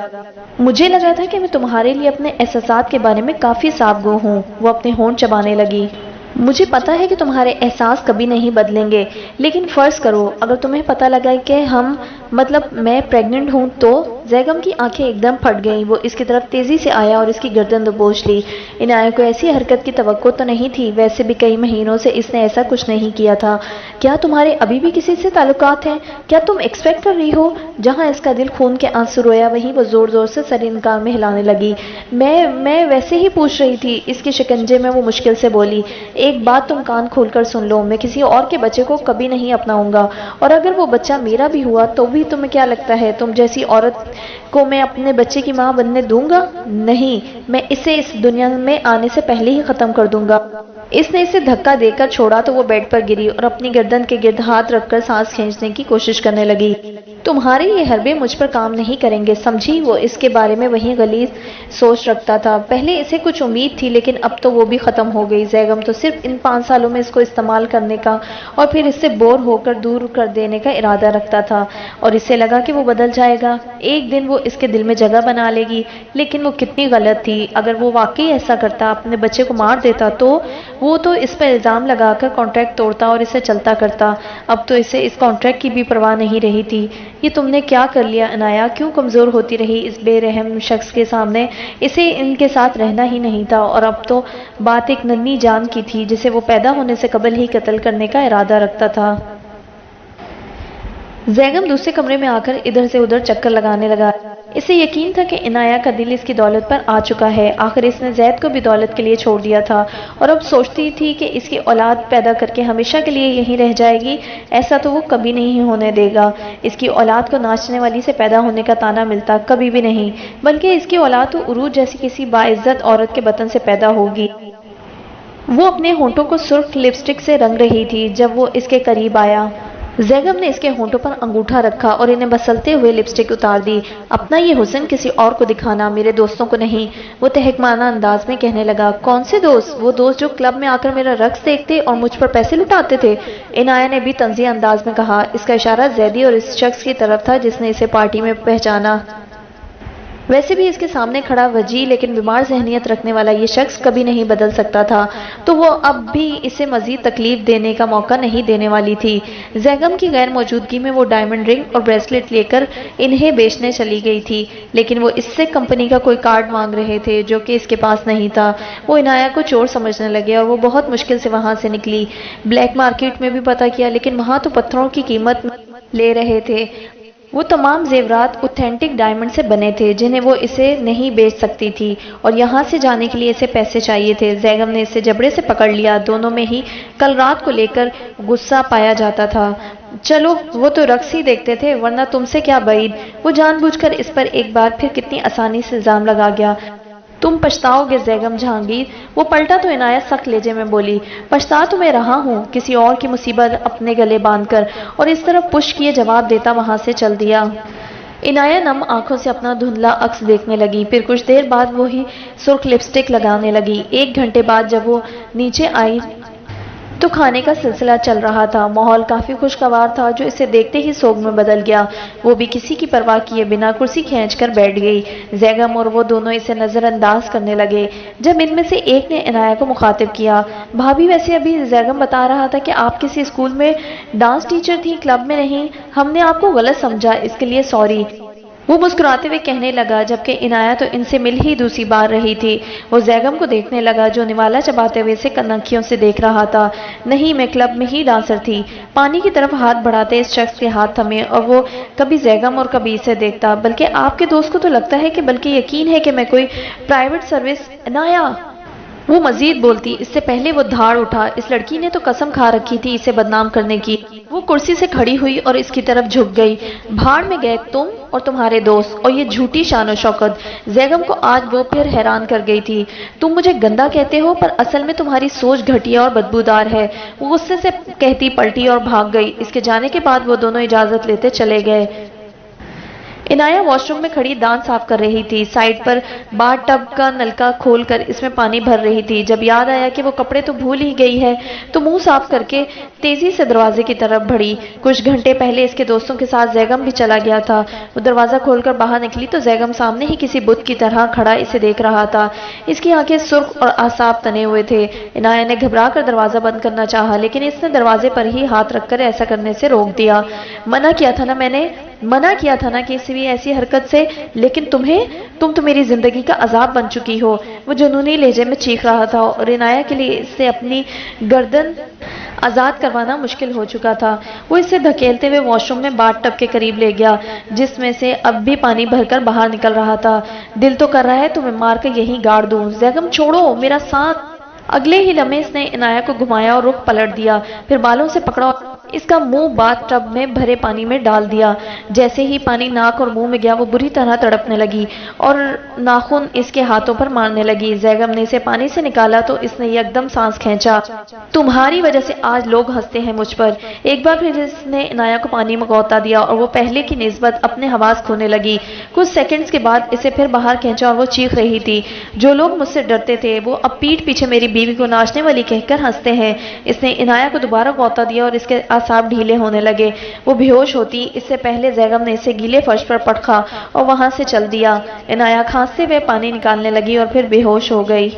مجھے لگا تھا کہ میں تمہارے لیے اپنے احساسات کے بارے میں کافی صاف گو ہوں۔ وہ اپنے ہونٹ چبانے لگی۔ مجھے پتا ہے کہ تمہارے احساس کبھی نہیں بدلیں گے، لیکن فرض کرو اگر تمہیں پتہ لگا کہ میں پریگننٹ ہوں تو۔ زیگم کی آنکھیں ایک دم پھٹ گئیں۔ وہ اس کی طرف تیزی سے آیا اور اس کی گردن دبوچ لی۔ عنایہ کو ایسی حرکت کی توقع تو نہیں تھی، ویسے بھی کئی مہینوں سے اس نے ایسا کچھ نہیں کیا تھا۔ کیا تمہارے ابھی بھی کسی سے تعلقات ہیں؟ کیا تم ایکسپیکٹ کر رہی ہو؟ جہاں اس کا دل خون کے آنسو رویا وہیں وہ زور زور سے سر انکار میں ہلانے لگی۔ میں ویسے ہی پوچھ رہی تھی، اس کے شکنجے میں وہ مشکل سے بولی۔ ایک بات تم کان کھول کر سن لو، میں کسی اور کے بچے کو کبھی نہیں اپناؤں گا، اور اگر وہ بچہ میرا بھی ہوا تو بھی تمہیں کیا لگتا ہے تم جیسی عورت کو میں اپنے بچے کی ماں بننے دوں گا؟ نہیں، میں اسے اس دنیا میں آنے سے پہلے ہی ختم کر دوں گا۔ اس نے اسے دھکا دے کر چھوڑا تو وہ بیڈ پر گری اور اپنی گردن کے گرد ہاتھ رکھ کر سانس کھینچنے کی کوشش کرنے لگی۔ تمہارے یہ حربے مجھ پر کام نہیں کریں گے، سمجھی؟ وہ اس کے بارے میں وہی غلیظ سوچ رکھتا تھا۔ پہلے اسے کچھ امید تھی لیکن اب تو وہ بھی ختم ہو گئی۔ زیگم تو صرف ان 5 سالوں میں اس کو استعمال کرنے کا اور پھر اس سے بور ہو کر دور کر دینے کا ارادہ رکھتا تھا، اور اسے لگا کہ وہ بدل جائے گا، ایک دن وہ اس کے دل میں جگہ بنا لے گی۔ لیکن وہ کتنی غلط تھی۔ اگر وہ واقعی ایسا کرتا، اپنے بچے کو مار دیتا تو وہ تو اس پر الزام لگا کر کانٹریکٹ توڑتا اور اسے چلتا کرتا۔ اب تو اسے اس کانٹریکٹ کی بھی پرواہ نہیں رہی تھی۔ یہ تم نے کیا کر لیا عنایہ؟ کیوں کمزور ہوتی رہی اس بے رحم شخص کے سامنے؟ اسے ان کے ساتھ رہنا ہی نہیں تھا، اور اب تو بات ایک ننھی جان کی تھی جسے وہ پیدا ہونے سے قبل ہی قتل کرنے کا ارادہ رکھتا تھا۔ زیگم دوسرے کمرے میں آ کر ادھر سے ادھر چکر لگانے لگا۔ اسے یقین تھا کہ عنایہ کا دل اس کی دولت پر آ چکا ہے۔ آخر اس نے زید کو بھی دولت کے لیے چھوڑ دیا تھا، اور اب سوچتی تھی کہ اس کی اولاد پیدا کر کے ہمیشہ کے لیے یہیں رہ جائے گی۔ ایسا تو وہ کبھی نہیں ہونے دے گا۔ اس کی اولاد کو ناچنے والی سے پیدا ہونے کا طعنہ ملتا، کبھی بھی نہیں، بلکہ اس کی اولاد تو عروج جیسی کسی باعزت عورت کے بطن سے پیدا ہوگی۔ وہ اپنے ہونٹوں کو سرخ لپسٹک سے رنگ رہی تھی جب وہ اس کے قریب آیا۔ زیگم نے اس کے ہونٹوں پر انگوٹھا رکھا اور انہیں مسلتے ہوئے لپسٹک اتار دی۔ اپنا یہ حسن کسی اور کو دکھانا، میرے دوستوں کو نہیں، وہ تہکمانہ انداز میں کہنے لگا۔ کون سے دوست؟ وہ دوست جو کلب میں آ کر میرا رقص دیکھتے اور مجھ پر پیسے لٹاتے تھے، عنایہ نے بھی طنزیہ انداز میں کہا۔ اس کا اشارہ زیدی اور اس شخص کی طرف تھا جس نے اسے پارٹی میں پہچانا۔ ویسے بھی اس کے سامنے کھڑا وجیح لیکن بیمار ذہنیت رکھنے والا یہ شخص کبھی نہیں بدل سکتا تھا، تو وہ اب بھی اسے مزید تکلیف دینے کا موقع نہیں دینے والی تھی۔ زیگم کی غیر موجودگی میں وہ ڈائمنڈ رنگ اور بریسلٹ لے کر انہیں بیچنے چلی گئی تھی، لیکن وہ اس سے کمپنی کا کوئی کارڈ مانگ رہے تھے جو کہ اس کے پاس نہیں تھا۔ وہ عنایہ کو چور سمجھنے لگے اور وہ بہت مشکل سے وہاں سے نکلی۔ بلیک مارکیٹ میں بھی پتہ کیا، لیکن وہاں تو پتھروں کی قیمت لے رہے تھے۔ وہ تمام زیورات اوتھینٹک ڈائمنڈ سے بنے تھے جنہیں وہ اسے نہیں بیچ سکتی تھی، اور یہاں سے جانے کے لیے اسے پیسے چاہیے تھے۔ زیگم نے اسے جبڑے سے پکڑ لیا۔ دونوں میں ہی کل رات کو لے کر غصہ پایا جاتا تھا۔ چلو وہ تو رقص ہی دیکھتے تھے، ورنہ تم سے کیا بعید؟ وہ جان بوجھ کر اس پر ایک بار پھر کتنی آسانی سے الزام لگا گیا۔ تم پچھتاؤ گے زیگم جہانگیر۔ وہ پلٹا تو عنایہ سخت لہجے میں بولی۔ پچھتا تو میں رہا ہوں، کسی اور کی مصیبت اپنے گلے باندھ کر، اور اس طرف پش کیے جواب دیتا وہاں سے چل دیا۔ عنایہ نم آنکھوں سے اپنا دھندلا عکس دیکھنے لگی، پھر کچھ دیر بعد وہی سرخ لپسٹک لگانے لگی۔ 1 گھنٹے بعد جب وہ نیچے آئی تو کھانے کا سلسلہ چل رہا تھا۔ ماحول کافی خوشگوار تھا جو اسے دیکھتے ہی سوگ میں بدل گیا۔ وہ بھی کسی کی پرواہ کیے بنا کرسی کھینچ کر بیٹھ گئی۔ زیگم اور وہ دونوں اسے نظر انداز کرنے لگے۔ جب ان میں سے ایک نے عنایہ کو مخاطب کیا، بھابھی ویسے ابھی زیگم بتا رہا تھا کہ آپ کسی اسکول میں ڈانس ٹیچر تھیں، کلب میں نہیں۔ ہم نے آپ کو غلط سمجھا، اس کے لیے سوری۔ وہ مسکراتے ہوئے کہنے لگا، جبکہ عنایہ تو ان سے مل ہی دوسری بار رہی تھی۔ وہ زیگم کو دیکھنے لگا جو نوالا چباتے ہوئے اسے کنکھیوں سے دیکھ رہا تھا۔ نہیں، میں کلب میں ہی ڈانسر تھی۔ پانی کی طرف ہاتھ بڑھاتے اس شخص کے ہاتھ تھمے، اور وہ کبھی زیگم اور کبھی اسے دیکھتا۔ بلکہ آپ کے دوست کو تو لگتا ہے کہ بلکہ یقین ہے کہ میں کوئی پرائیویٹ سروس۔ عنایہ! وہ مزید بولتی، اس سے پہلے وہ دھاڑ اٹھا۔ اس لڑکی نے تو قسم کھا رکھی تھی اسے بدنام کرنے کی۔ وہ کرسی سے کھڑی ہوئی اور اس کی طرف جھک گئی۔ بھاڑ میں گئے تم اور تمہارے دوست اور یہ جھوٹی شان و شوکت۔ زیگم کو آج وہ پھر حیران کر گئی تھی۔ تم مجھے گندا کہتے ہو، پر اصل میں تمہاری سوچ گھٹیا اور بدبودار ہے۔ وہ غصے سے کہتی پلٹی اور بھاگ گئی۔ اس کے جانے کے بعد وہ دونوں اجازت لیتے چلے گئے۔ عنایہ واش روم میں کھڑی دانت صاف کر رہی تھی، سائڈ پر باتھ ٹب کا نلکا کھول کر اس میں پانی بھر رہی تھی۔ جب یاد آیا کہ وہ کپڑے تو بھول ہی گئی ہے تو منہ صاف کر کے تیزی سے دروازے کی طرف بڑھی۔ کچھ گھنٹے پہلے اس کے دوستوں کے ساتھ زیگم بھی چلا گیا تھا۔ وہ دروازہ کھول کر باہر نکلی تو زیگم سامنے ہی کسی بت کی طرح کھڑا اسے دیکھ رہا تھا۔ اس کی آنکھیں سرخ اور اعصاب تنے ہوئے تھے۔ عنایہ نے گھبرا کر دروازہ بند کرنا چاہا لیکن اس نے دروازے پر ہی ہاتھ رکھ کر ایسا کرنے سے روک دیا۔ منع کیا تھا نا میں نے، منع کیا تھا نا کسی بھی ایسی حرکت سے، لیکن تم تو میری زندگی کا عذاب بن چکی ہو۔ وہ جنونی لہجے میں چیخ رہا تھا اور عنایہ کے لیے اس سے اپنی گردن آزاد کروانا مشکل ہو چکا تھا۔ وہ اسے دھکیلتے ہوئے واش روم میں باتھ ٹب کے قریب لے گیا جس میں سے اب بھی پانی بھر کر باہر نکل رہا تھا۔ دل تو کر رہا ہے تمہیں مار کر یہیں گاڑ دوں۔ زیگم چھوڑو میرا ساتھ۔ اگلے ہی لمحے اس نے عنایہ کو گھمایا اور رخ پلٹ دیا، پھر بالوں سے پکڑا، اس کا منہ باتھ ٹب میں بھرے پانی میں ڈال دیا۔ جیسے ہی پانی ناک اور منہ میں گیا وہ بری طرح تڑپنے لگی اور ناخن اس کے ہاتھوں پر مارنے لگی۔ زیگم نے اسے پانی سے نکالا تو اس نے یکدم سانس کھینچا۔ تمہاری وجہ سے آج لوگ ہنستے ہیں مجھ پر۔ ایک بار پھر اس نے عنایہ کو پانی میں غوطہ دیا اور وہ پہلے کی نسبت اپنے حواس کھونے لگی۔ کچھ سیکنڈز کے بعد اسے پھر باہر کھینچا اور وہ چیخ رہی تھی، جو لوگ مجھ سے ڈرتے تھے وہ اب پیٹھ پیچھے میری بیوی کو ناچنے والی کہہ کر ہنستے ہیں۔ اس نے عنایہ کو دوبارہ غوطہ دیا اور اس کے اعصاب ڈھیلے ہونے لگے۔ وہ بے ہوش ہوتی اس سے پہلے زیگم نے اسے گیلے فرش پر پٹکا اور وہاں سے چل دیا۔ عنایہ کھانستے ہوئے پانی نکالنے لگی اور پھر بے ہوش ہو گئی۔